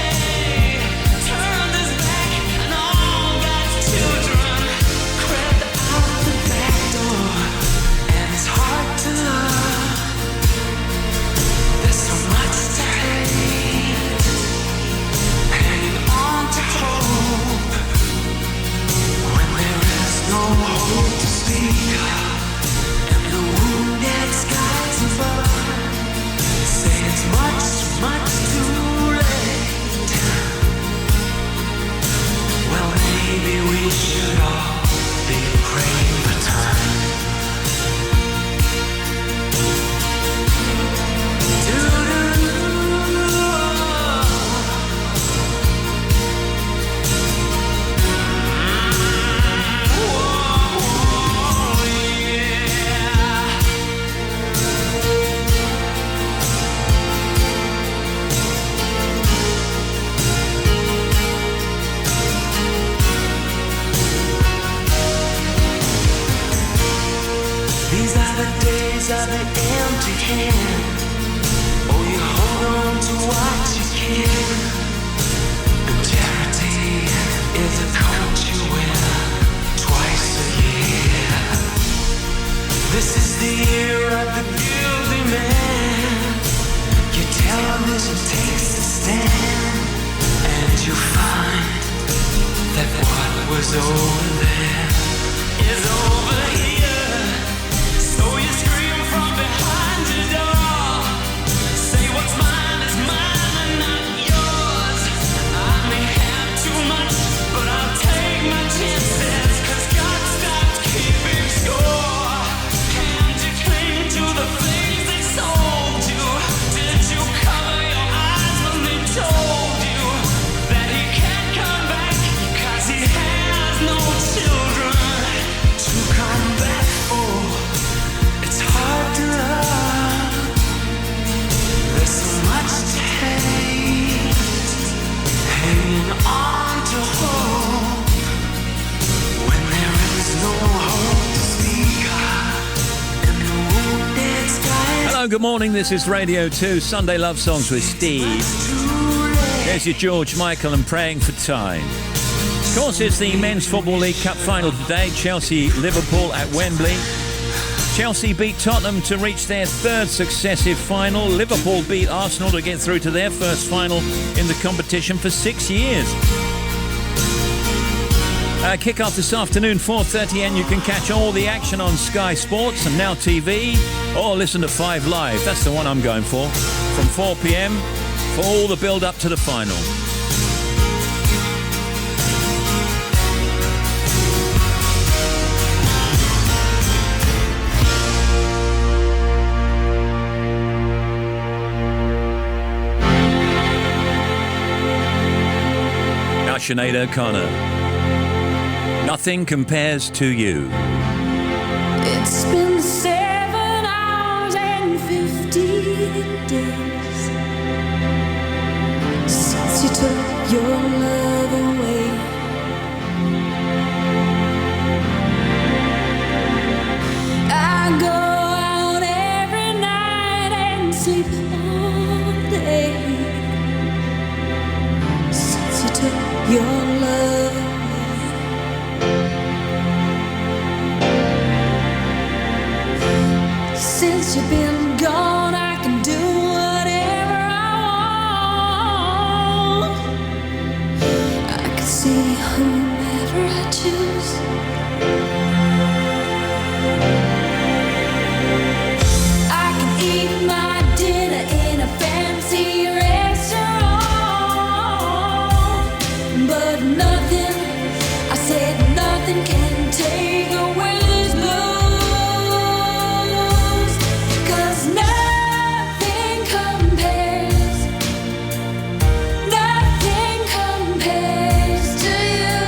Turned His back and all God's children crept out the back door, and it's hard to love. There's so much to hate, hanging on to hope when there is no hope to speak of, and the wounded skies above say it's much, much too late. Well, maybe we should all be praying for time. These are the days of the empty hand. Oh, you hold on to what you can. And charity is a coat you wear twice a year. This is the year of the guilty man. Your television takes a stand, and you find that what was over there is over here. So you scream from behind your door. Say what's mine is mine and not yours. I may have too much, but I'll take my chances, 'cause God stopped keeping score. And you cling to the things they sold you. Did you cover your eyes when they told you that He can't come back, 'cause He has no children to come back for? It's hard to love. There's so much to hate, hanging on to hope when there is no hope to speak of, and the wounded skies. Hello, good morning. This is Radio 2, Sunday Love Songs with Steve. There's your George Michael and Praying for Time. Of course, it's the Men's Football League Cup final today. Chelsea-Liverpool at Wembley. Chelsea beat Tottenham to reach their third successive final. Liverpool beat Arsenal to get through to their first final in the competition for 6 years. Kick-off this afternoon, 4:30, and you can catch all the action on Sky Sports and Now TV, or listen to 5 Live. That's the one I'm going for, from 4 p.m. for all the build-up to the final. Sinead O'Connor. Nothing compares to you. It's been 7 hours and 15 days since you took your love away. I go out every night and sleep all day. Nothing can take away these blues, 'cause nothing compares, nothing compares to you.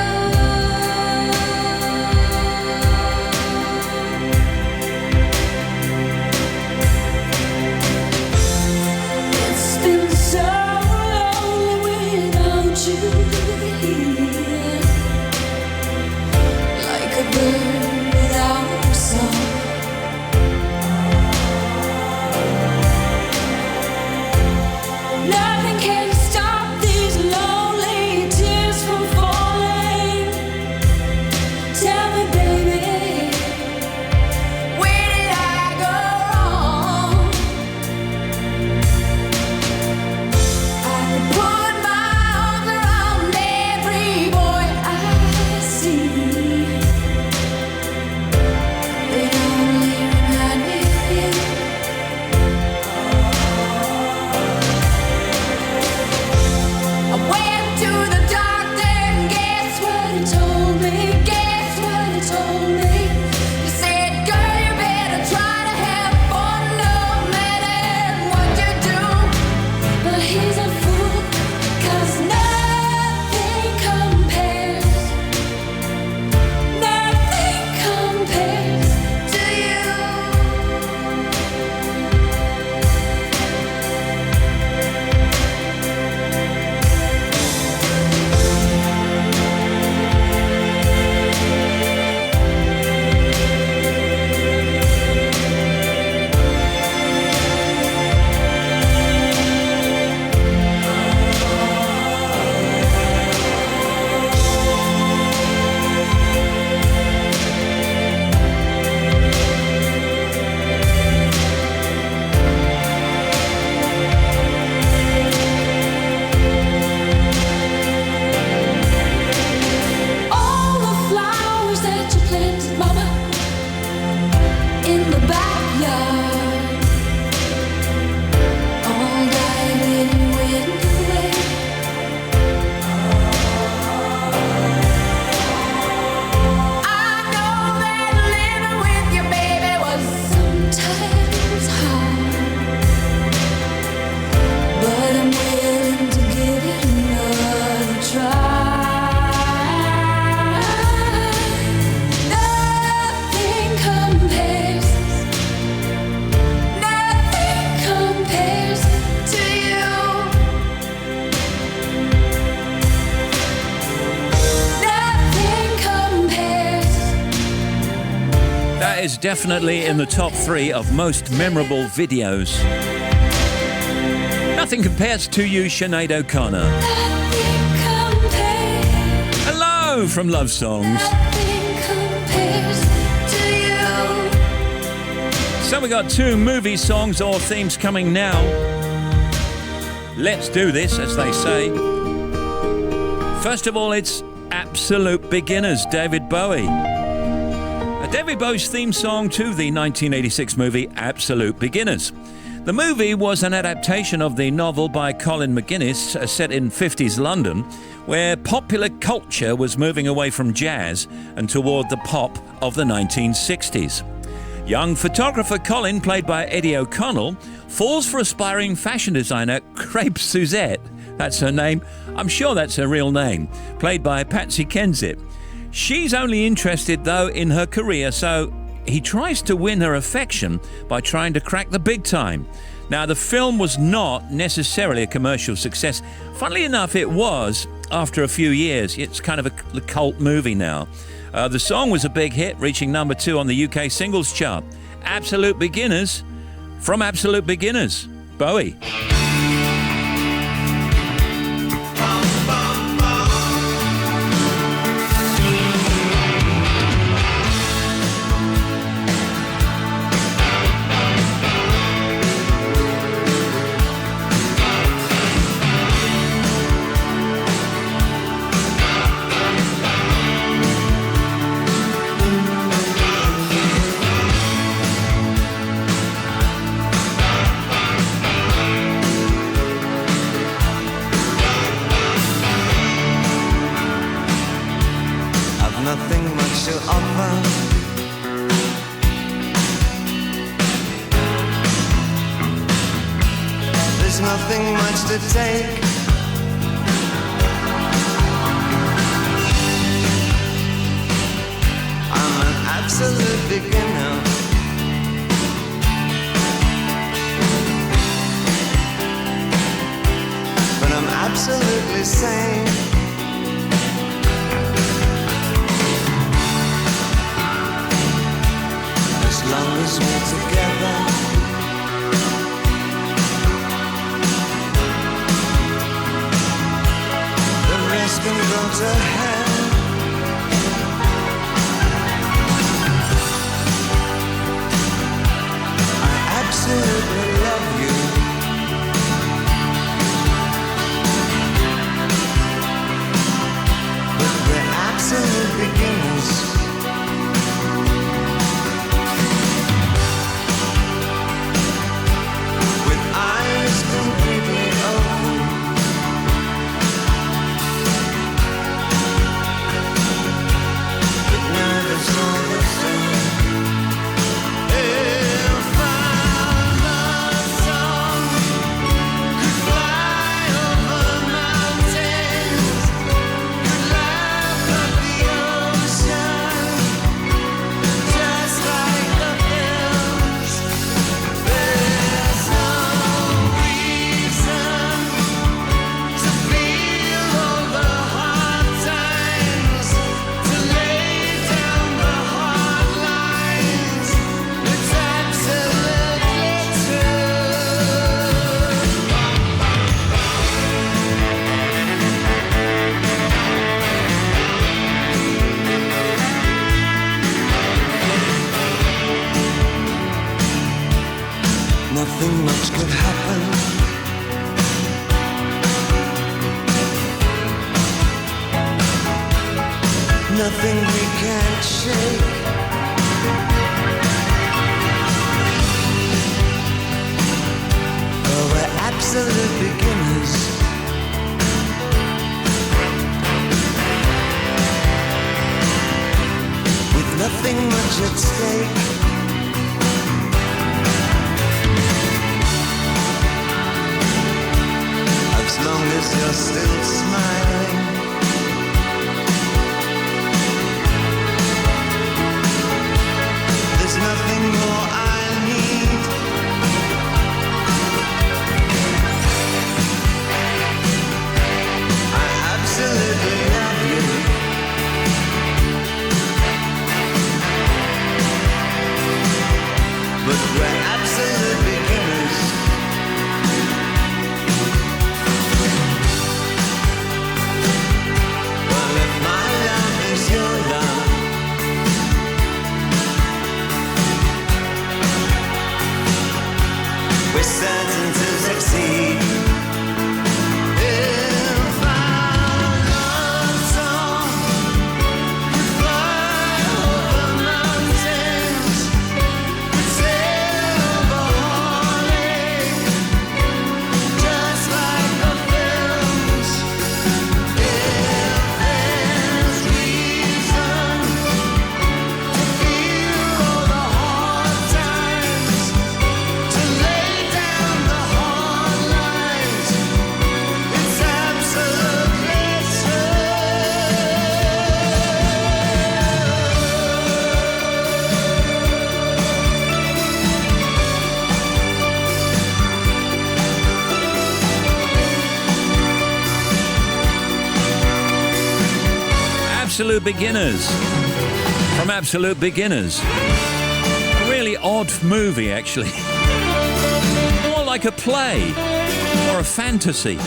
It's been so lonely without you here, like a bird without a song. Nothing can stop these lonely tears from falling. Tell me, baby, where did I go wrong? I could put my arms around every boy I see. They only remind me of you. I went to the doctor and guess what he told me? Guess what he told me? He said, girl, you better try to have fun no matter what you do. But he's a fool, 'cause nothing compares, nothing compares to you. All the flowers that you planted, mama, in the backyard, all died when you went away. I know that living with your baby was sometimes hard, but I'm willing to give it another try. Nothing compares, nothing compares to you. Nothing compares. That is definitely in the top 3 of most memorable videos. Nothing compares to you, Sinead O'Connor. Hello from Love Songs. So we got 2 movie songs or themes coming now. Let's do this, as they say. First of all, it's Absolute Beginners, David Bowie. David Bowie's theme song to the 1986 movie Absolute Beginners. The movie was an adaptation of the novel by Colin McGuinness, set in 50s London, where popular culture was moving away from jazz and toward the pop of the 1960s. Young photographer Colin, played by Eddie O'Connell, falls for aspiring fashion designer Crepe Suzette. That's her name. I'm sure that's her real name. Played by Patsy Kensit. She's only interested, though, in her career, so he tries to win her affection by trying to crack the big time. Now, the film was not necessarily a commercial success. Funnily enough, it was after a few years. It's kind of a cult movie now. The song was a big hit, reaching number 2 on the UK singles chart. Absolute Beginners from Absolute Beginners, Bowie. to offer. There's nothing much to take. I'm an absolute beginner. But I'm absolutely sane. As long as we're together. The rest can go to hell. I absolutely love you. But we're absolute beginners. With eyes completely open. But nervous all the same. If our love song could fly over mountains, could laugh at the ocean, just like the films, there's no reason to feel all the hard times, to lay down the hard lines. It's absolutely true. Nothing much could happen. Nothing we can't shake. Oh, we're absolute beginners. With nothing much at stake. As long as you're still smiling. There's nothing more I need. I absolutely love you. But we're absolute beginners. Well, if my love is your love, we're certain to succeed. If our love song could fly over mountains, could sail over heartache, just like the films. If there's reason to feel all the hard times, to lay down the hard lines, it's absolutely true. Absolute Beginners. From Absolute Beginners. A really odd movie, actually. More like a play or a fantasy.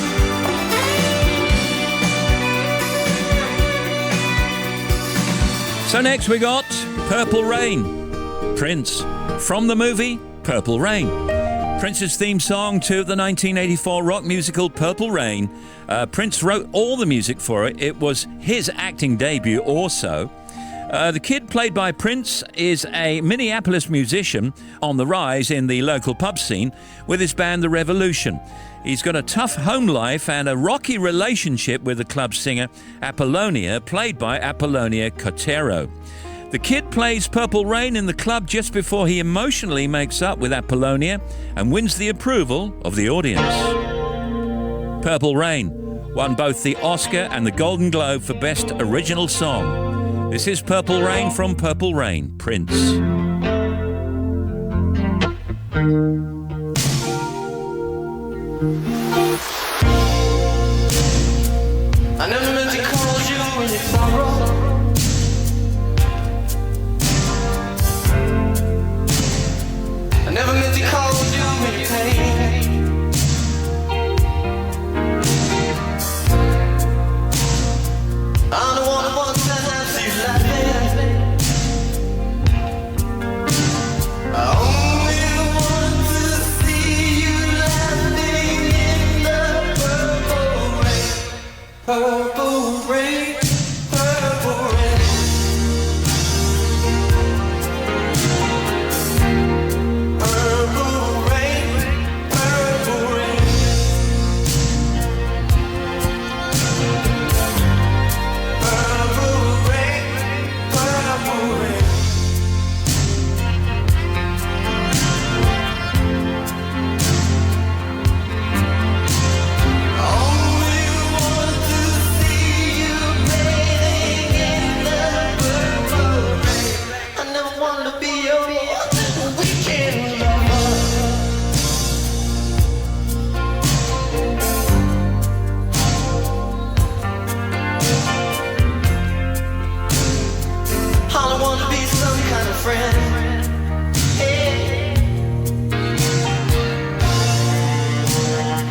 So next we got Purple Rain. Prince. From the movie Purple Rain. Prince's theme song to the 1984 rock musical Purple Rain. Prince wrote all the music for it. It was his acting debut also. The kid played by Prince is a Minneapolis musician on the rise in the local pub scene with his band The Revolution. He's got a tough home life and a rocky relationship with the club singer Apollonia, played by Apollonia Cotero. The kid plays Purple Rain in the club just before he emotionally makes up with Apollonia and wins the approval of the audience. Purple Rain won both the Oscar and the Golden Globe for Best Original Song. This is Purple Rain from Purple Rain, Prince. I never meant to call you when you sorrow. I never meant to call you when you pain. I don't want to see you laughing. I only want to see you laughing in the purple rain. Purple rain, purple rain. Purple rain, purple rain. Purple rain, purple rain. Only want to see you bathing in the purple rain. I never wanted to be your weekend lover. I want to be some kind of friend. Hey.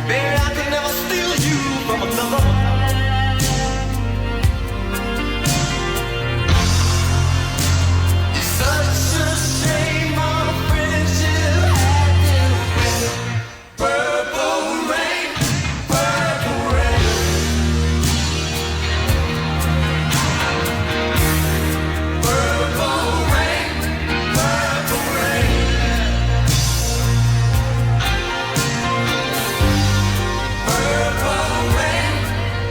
Baby, I could never steal you from another. It's such a shame our friendship had to end. Purple rain, purple rain. Purple rain, purple rain. Purple rain,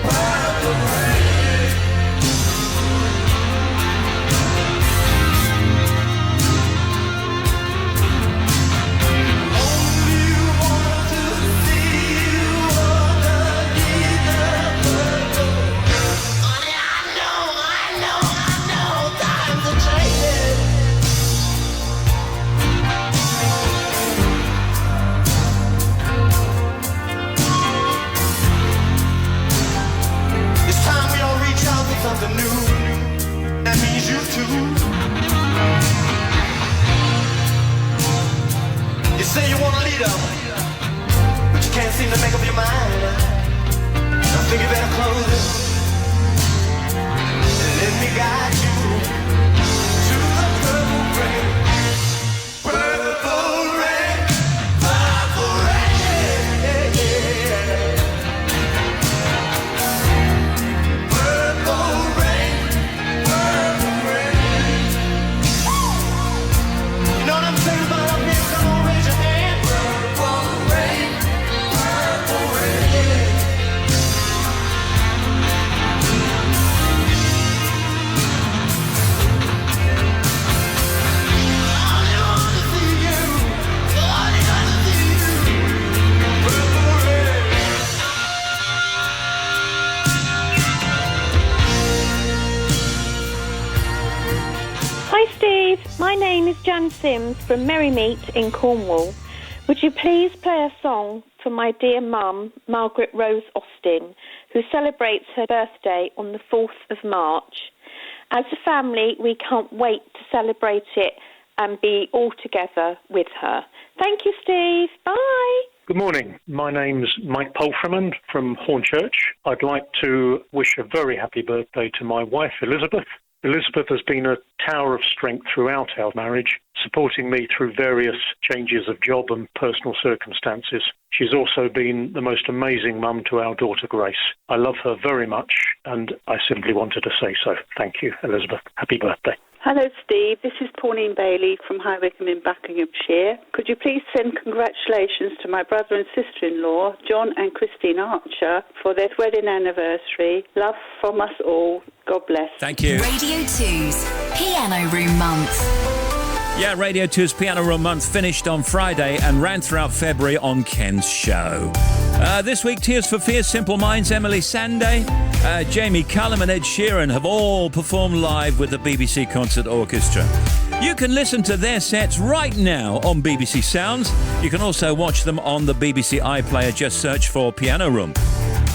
purple rain. Only want to see you underneath the purple. Honey, I know, times are changing. It's time we all reach out for something new. That means you too. You say you want a leader, but you can't seem to make up your mind. I think you better close it and let me guide you to the purple rain. Purple rain, purple rain. Purple rain, purple rain. You know what I'm saying about up here? Come on, raise your hand. Purple rain, purple rain. I want to see you. I want to see you. Purple rain. Hi Steve, my name is Jan Sims from Merrymeet in Cornwall. Would you please play a song for my dear mum, Margaret Rose Austin, who celebrates her birthday on the 4th of March? As a family, we can't wait to celebrate it and be all together with her. Thank you, Steve. Bye. Good morning. My name's Mike Polframan from Hornchurch. I'd like to wish a very happy birthday to my wife, Elizabeth. Elizabeth has been a tower of strength throughout our marriage, supporting me through various changes of job and personal circumstances. She's also been the most amazing mum to our daughter, Grace. I love her very much, and I simply wanted to say so. Thank you, Elizabeth. Happy birthday. Hello, Steve. This is Pauline Bailey from High Wycombe in Buckinghamshire. Could you please send congratulations to my brother and sister-in-law, John and Christine Archer, for their wedding anniversary. Love from us all. God bless. Thank you. Radio 2's Piano Room Month. Yeah, Radio 2's Piano Room Month finished on Friday and ran throughout February on Ken's show. This week, Tears for Fears, Simple Minds, Emily Sandé, Jamie Cullum and Ed Sheeran have all performed live with the BBC Concert Orchestra. You can listen to their sets right now on BBC Sounds. You can also watch them on the BBC iPlayer. Just search for Piano Room.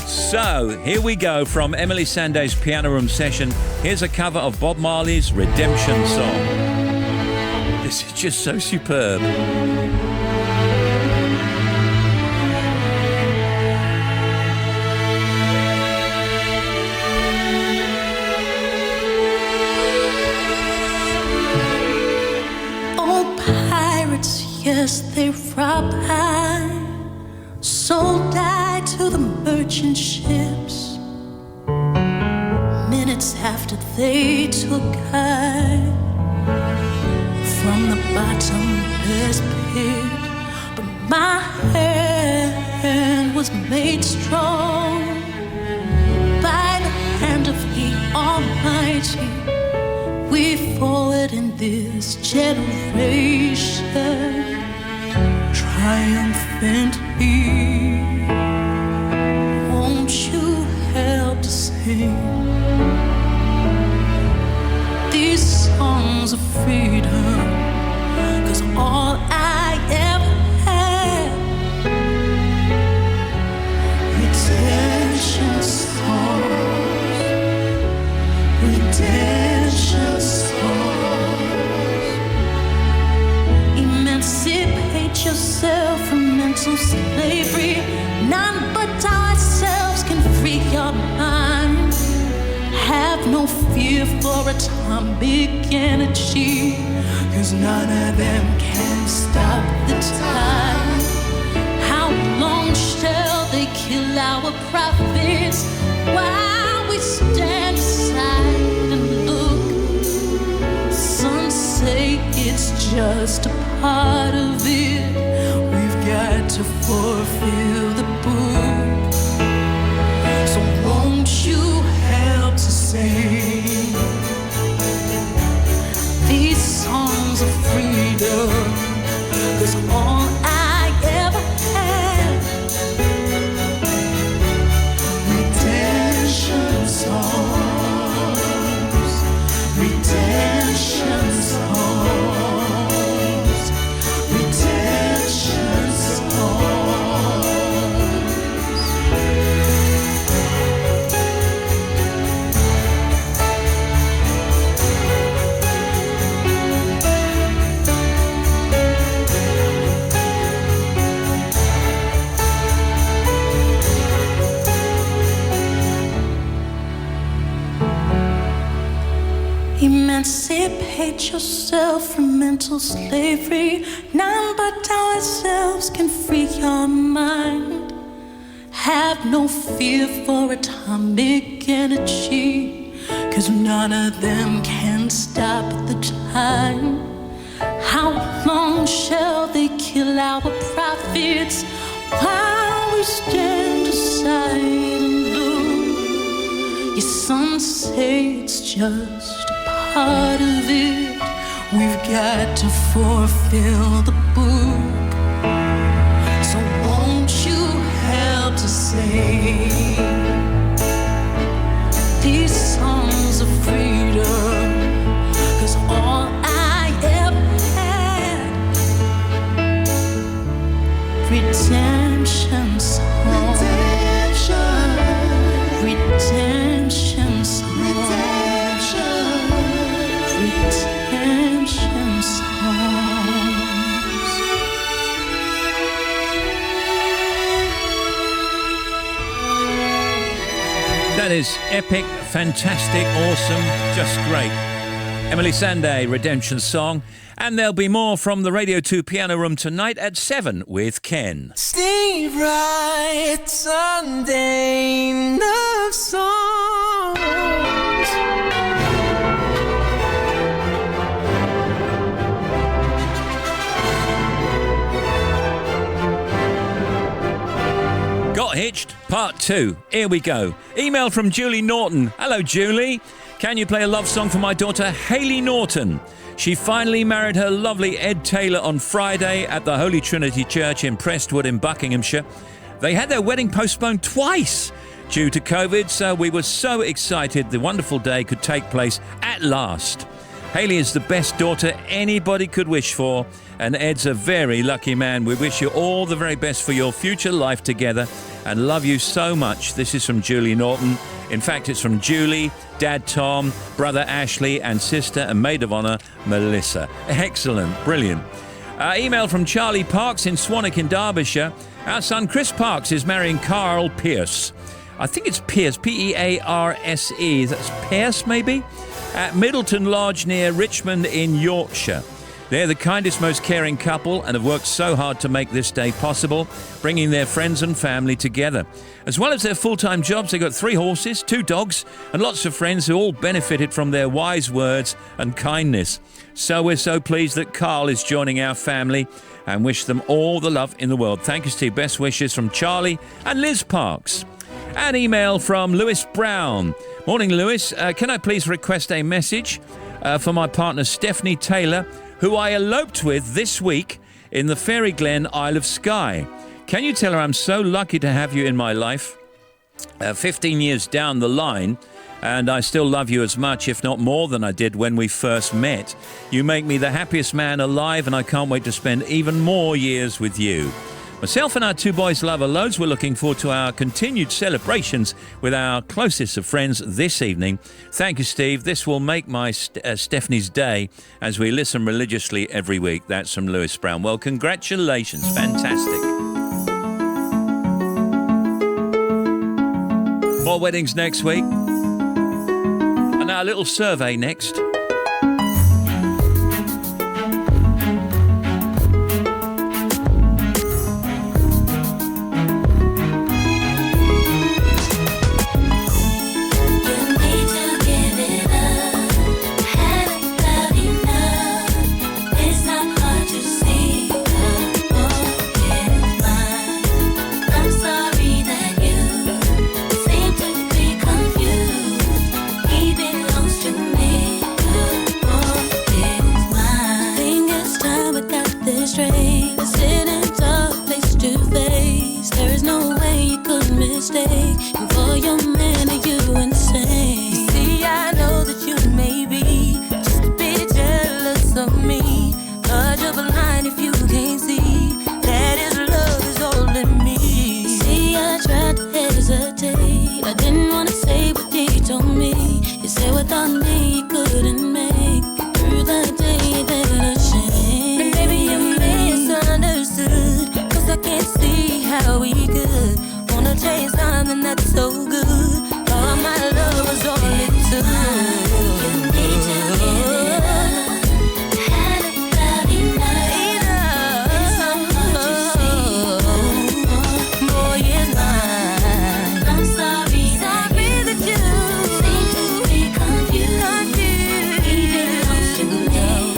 So, here we go from Emily Sandé's Piano Room session. Here's a cover of Bob Marley's Redemption Song. This is just so superb. All pirates, yes, they rob high, sold I to the merchant ships. Minutes after they took I from the bottomless pit, but my hand was made strong by the hand of the Almighty. We forward in this generation triumphantly. Won't you help to sing these songs of freedom? 'Cause all I ever had, redemption songs, redemption songs. Emancipate yourself from mental slavery. None but ourselves can free your mind. Have no fear for atomic energy, 'cause none of them can stop the time. How long shall they kill our prophets while we stand aside and look? Some say it's just a part of it. We've got to fulfill the book. So won't you help to sing these songs of freedom? 'Cause all I ever had, redemption songs, redemption songs, redemption songs. Emancipate yourself from mental slavery. None but ourselves can free your mind. Have no fear for atomic energy, 'cause none of them can stop the time. How long shall they kill our prophets while we stand aside and look? Your sons say it's just part of it. We've got to fulfill the book. So won't you help to sing these songs of freedom? 'Cause all I ever had, redemption songs, redemption songs. Redemption songs. That is epic, fantastic, awesome, just great. Emily Sandé, Redemption Song. And there'll be more from the Radio 2 Piano Room tonight at 7 with Ken. Steve Wright, Sunday love songs. Part 2. Here we go. Email from Julie Norton. Hello, Julie. Can you play a love song for my daughter, Hayley Norton? She finally married her lovely Ed Taylor on Friday at the Holy Trinity Church in Prestwood in Buckinghamshire. They had their wedding postponed twice due to COVID, so we were so excited the wonderful day could take place at last. Hayley is the best daughter anybody could wish for, and Ed's a very lucky man. We wish you all the very best for your future life together and love you so much. This is from Julie Norton. In fact, it's from Julie, Dad Tom, brother Ashley, and sister and maid of honour, Melissa. Excellent, brilliant. Email from Charlie Parks in Swanwick in Derbyshire. Our son Chris Parks is marrying Carl Pierce. I think it's Pierce, P-E-A-R-S-E. That's Pierce, maybe? At Middleton Lodge near Richmond in Yorkshire. They're the kindest, most caring couple and have worked so hard to make this day possible, bringing their friends and family together. As well as their full-time jobs, they've got 3 horses, 2 dogs, and lots of friends who all benefited from their wise words and kindness. So we're so pleased that Carl is joining our family and wish them all the love in the world. Thank you, Steve. Best wishes from Charlie and Liz Parks. An email from Lewis Brown. Morning, Lewis. Can I please request a message for my partner, Stephanie Taylor, who I eloped with this week in the Fairy Glen, Isle of Skye. Can you tell her I'm so lucky to have you in my life? 15 years down the line, and I still love you as much, if not more than I did when we first met. You make me the happiest man alive, and I can't wait to spend even more years with you. Myself and our 2 boys love her loads. We're looking forward to our continued celebrations with our closest of friends this evening. Thank you, Steve. This will make my Stephanie's day as we listen religiously every week. That's from Lewis Brown. Well, congratulations. Fantastic. More weddings next week. And our little survey next. And for your man, are you insane? You see, I know that you may be just a bit jealous of me, but you're blind if you can't see that his love is all in me. You see, I tried to hesitate. I didn't want to say what he told me. You said without me you couldn't make it through the day that I changed. And maybe you misunderstood, 'cause I can't see how we could wanna chase something that's so good. All my love was all it took. You need to give it up. Had about enough. It's not what you see. Boy, it's mine. I'm sorry that you seem to be confused. Even lost you made.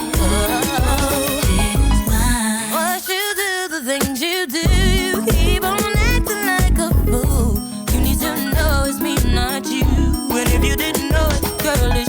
It's mine. What you do, the things you do, you keep on acting like a fool. You need to know it's me, not you. And if you didn't know it, girl, it's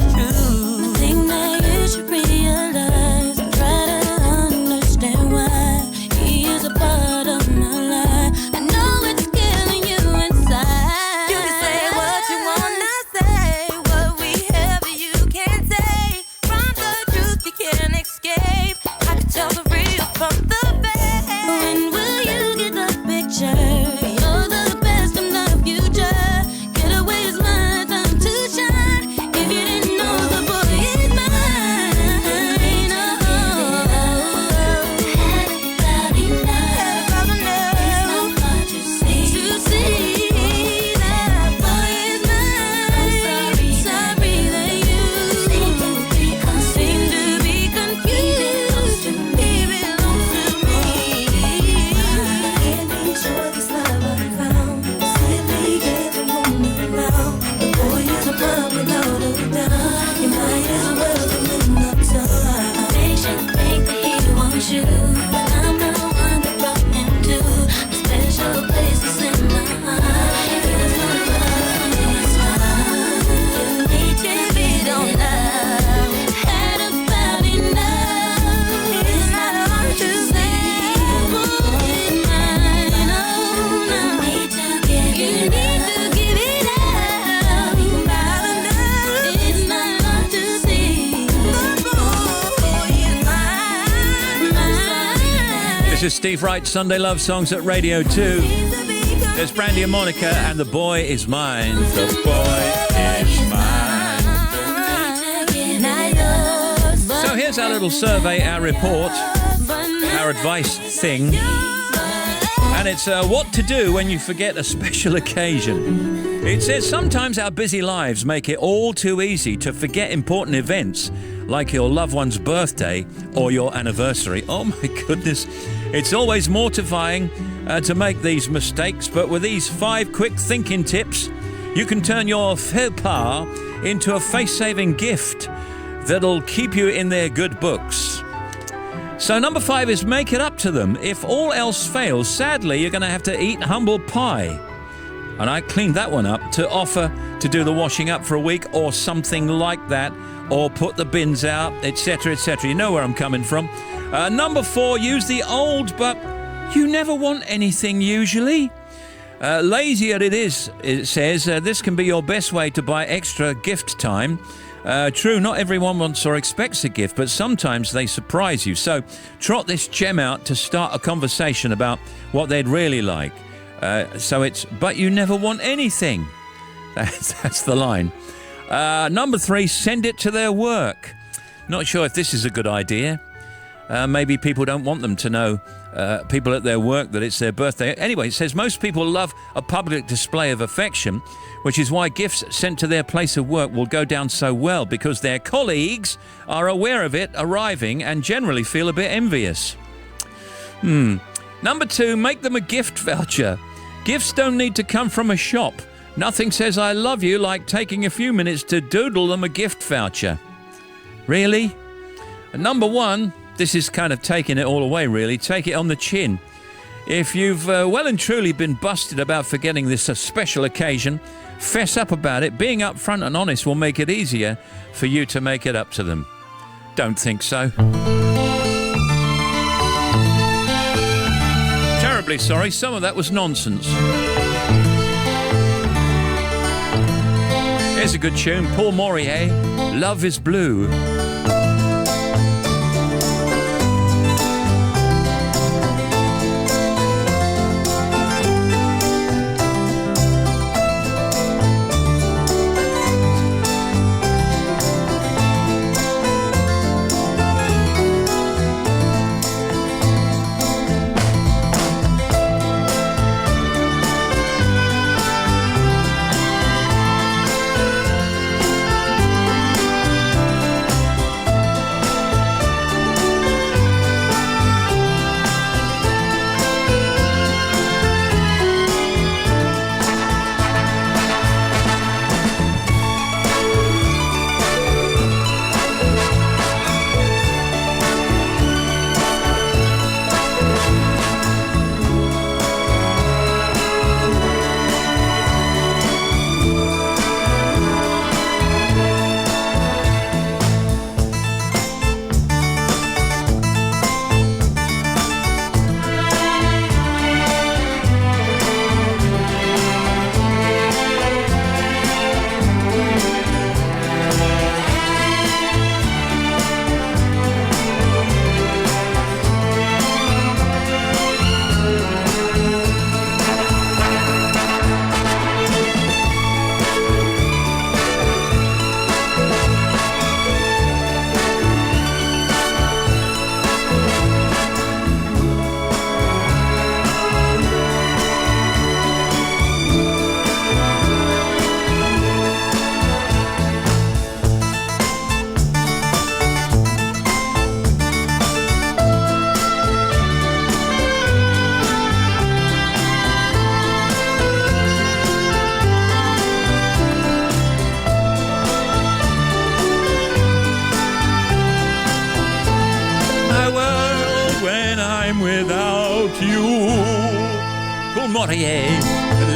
This is Steve Wright, Sunday Love Songs at Radio 2. There's Brandy and Monica, and The Boy Is Mine. The Boy Is Mine. So here's our little survey, our report, our advice thing. And it's what to do when you forget a special occasion. It says sometimes our busy lives make it all too easy to forget important events like your loved one's birthday or your anniversary. Oh my goodness. It's always mortifying to make these mistakes, but with these 5 quick thinking tips, you can turn your faux pas into a face-saving gift that'll keep you in their good books. So number 5 is make it up to them. If all else fails, sadly, you're going to have to eat humble pie. And I cleaned that one up to offer to do the washing up for a week or something like that, or put the bins out, etc., etc. You know where I'm coming from. Number 4, use the old, but you never want anything usually. Lazier it is, it says, this can be your best way to buy extra gift time. True, not everyone wants or expects a gift, but sometimes they surprise you. So trot this gem out to start a conversation about what they'd really like. So it's, but you never want anything. That's the line. Number 3, send it to their work. Not sure if this is a good idea. Maybe people don't want them to know, people at their work, that it's their birthday. Anyway, it says most people love a public display of affection, which is why gifts sent to their place of work will go down so well, because their colleagues are aware of it arriving and generally feel a bit envious. Number 2, make them a gift voucher. Gifts don't need to come from a shop. Nothing says I love you like taking a few minutes to doodle them a gift voucher. Really? And number 1, this is kind of taking it all away, really. Take it on the chin. If you've well and truly been busted about forgetting this special occasion, fess up about it. Being upfront and honest will make it easier for you to make it up to them. Don't think so. Terribly sorry, some of that was nonsense. Here's a good tune, Paul Morier, Love is Blue.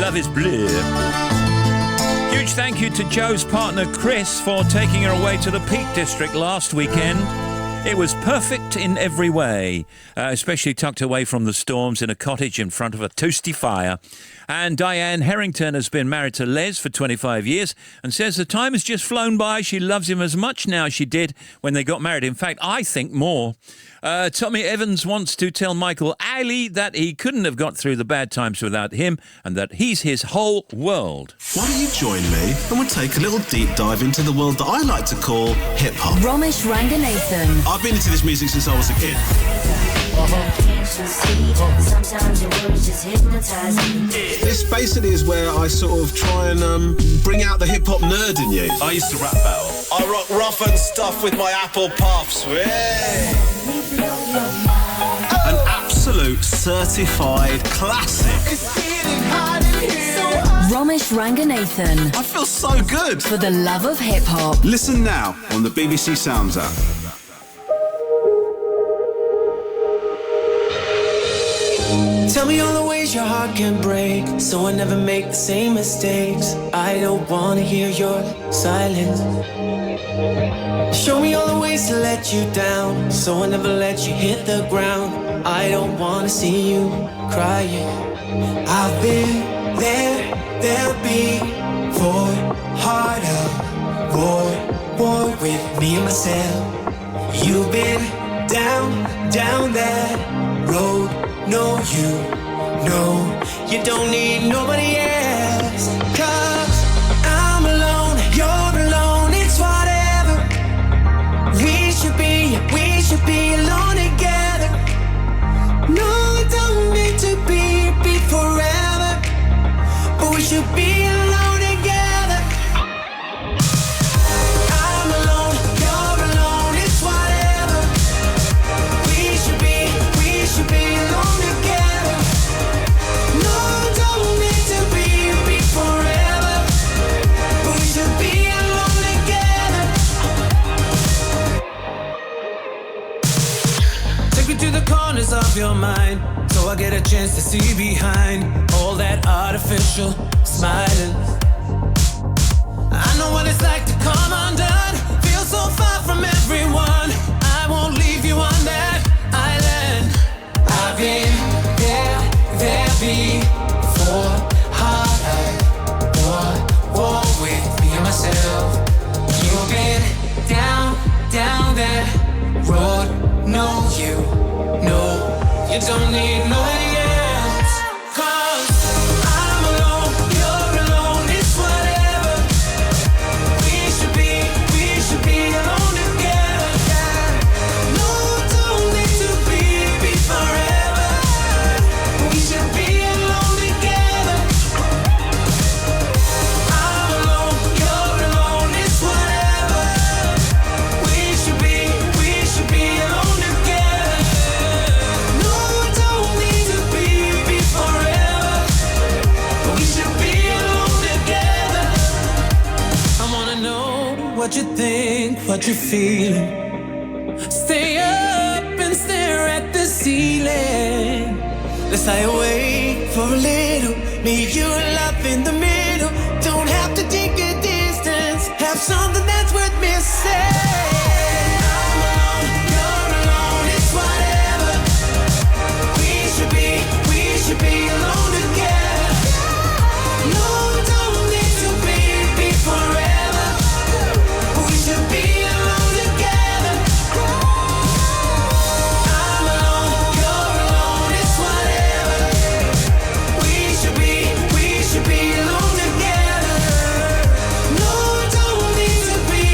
Love is Blue. Huge thank you to Joe's partner Chris for taking her away to the Peak District last weekend. It was perfect in every way, especially tucked away from the storms in a cottage in front of a toasty fire. And Diane Harrington has been married to Les for 25 years and says the time has just flown by. She loves him as much now as she did when they got married. In fact, I think more. Tommy Evans wants to tell Michael Eiley that he couldn't have got through the bad times without him and that he's his whole world. Why don't you join me and we'll take a little deep dive into the world that I like to call hip-hop. Romesh Ranganathan. I've been into this music since I was a kid. This basically is where I sort of try and bring out the hip-hop nerd in you. I used to rap battle. I rock rough and stuff with my apple puffs. An absolute certified classic. Romesh Ranganathan. I feel so good. For the love of hip-hop. Listen now on the BBC Sounds app. Tell me all the ways your heart can break, so I never make the same mistakes. I don't wanna hear your silence. Show me all the ways to let you down, so I never let you hit the ground. I don't wanna see you crying. I've been there before. Harder, war with me and myself. You've been down that road. No, you don't need nobody else. 'Cause I'm alone, you're alone, it's whatever. We should be alone together. No, it don't need to be forever, but we should be alone together. I'm alone, you're alone, it's whatever. We should be alone together. No, don't need to be forever, but we should be alone together. Take me to the corners of your mind, so I get a chance to see behind all that artificial smiling. I know what it's like to come undone, feel so far from everyone. I won't leave you on that island. I've been there before. Harder, war with me and myself. You've been down that road. No, you don't need nobody else. 'Cause I'm alone, you're alone, it's whatever. We should be alone together. No, don't need to be forever. We should be alone together. I'm alone, you're alone, it's whatever. We should be alone together. No, don't need to be forever. We should be alone together. I wanna know what you think, what you're feeling. Stay up and stare at the ceiling. Let's stay awake for a little. Me, you, and love in the middle. Don't have to take a distance. Have something that's worth missing. I'm alone, you're alone, it's whatever. We should be alone together. No, don't need to be forever. We should be alone together. I'm alone, you're alone, it's whatever. We should be alone together. No, don't need to be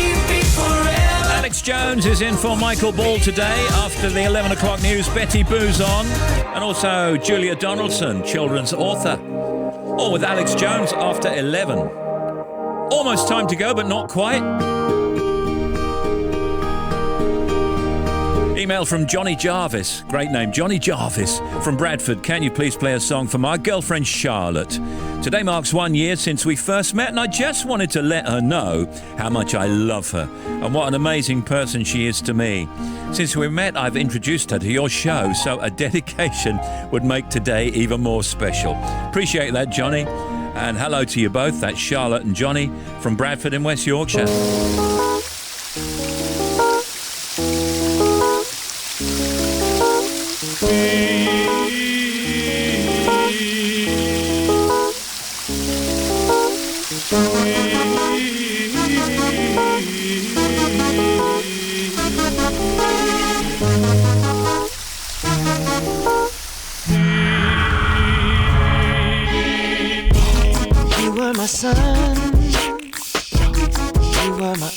forever. Alex Jones is in for Michael Ball today after the 11 o'clock news. Betty Boo's on, and also Julia Donaldson, children's author. All with Alex Jones after 11. Almost time to go, but not quite. Email from Johnny Jarvis. Great name, Johnny Jarvis from Bradford. Can you please play a song for my girlfriend Charlotte? Today marks 1 year since we first met, and I just wanted to let her know how much I love her and what an amazing person she is to me. Since we met, I've introduced her to your show, so a dedication would make today even more special. Appreciate that, Johnny. And hello to you both. That's Charlotte and Johnny from Bradford in West Yorkshire.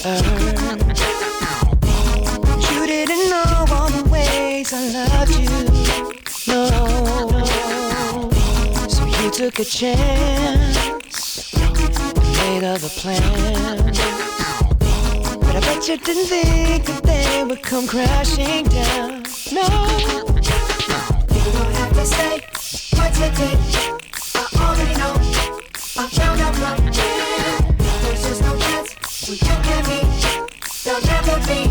earth. You didn't know all the ways I loved you, no. So you took a chance and made other plans. But I bet you didn't think that they would come crashing down, no. You don't have to say what you did, I already know. I found out from here, there's just no chance we you and me, there'll never be.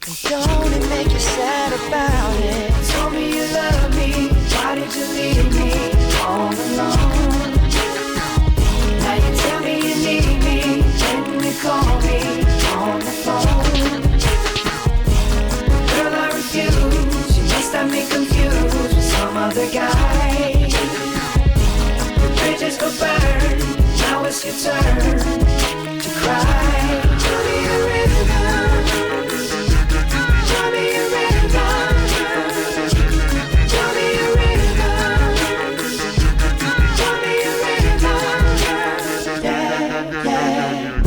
And don't it make you sad about it? Told me you love me, why did you leave me all alone? Now you tell me you need me, when you call me on the phone. Girl, I refuse, you must have me confused with some other guy. The bridges go burn, now it's your turn to cry. Show me a rhythm, show me a rhythm, show me a rhythm, show me a rhythm, yeah, yeah.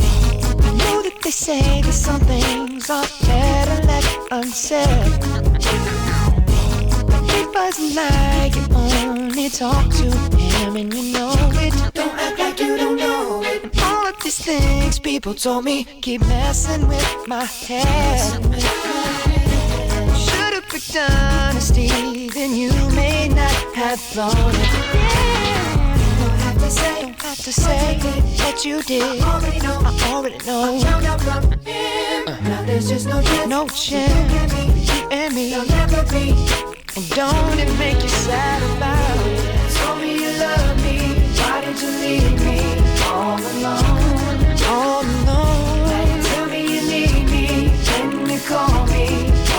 I know that they say that some things are better left unsaid, but it wasn't like you only talk to him and you know it. Don't act like you don't know it. And all of these things people told me keep messing with my head. Should've picked honesty, then you may not have blown it. Don't have to say what you did. I already know. I found out from him. Now there's just no chance. You and me, there'll never be. And don't it make you sad about it? Told me you love me, why did you leave me all alone? All alone. Now you tell me you need me, when you call me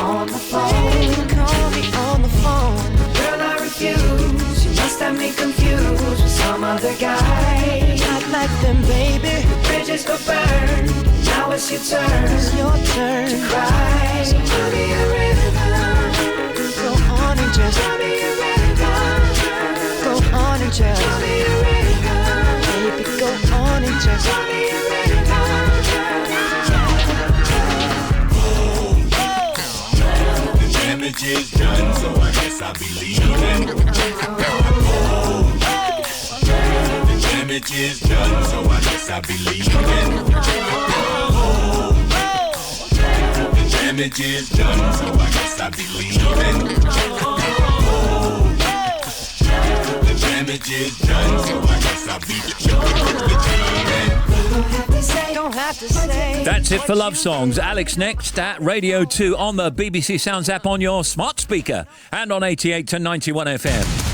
on the phone. Call me on the phone. Girl, I refuse, you must have me confused with some other guy. Not like them, baby. The bridges go burn, now it's your turn. It's your turn to cry. So give me a rhythm, go on and just give me a rhythm. Go on and just give me a rhythm. Baby, go on and just give me a rhythm. The damage is done, so I guess I'll be leaving. The damage is done, so I guess I'll be leaving. The damage is done, so I guess I'll be leaving. The damage is done, so I guess I'll be Don't have to say. That's it for Love Songs. Alex next at Radio 2 on the BBC Sounds app on your smart speaker and on 88 to 91 FM.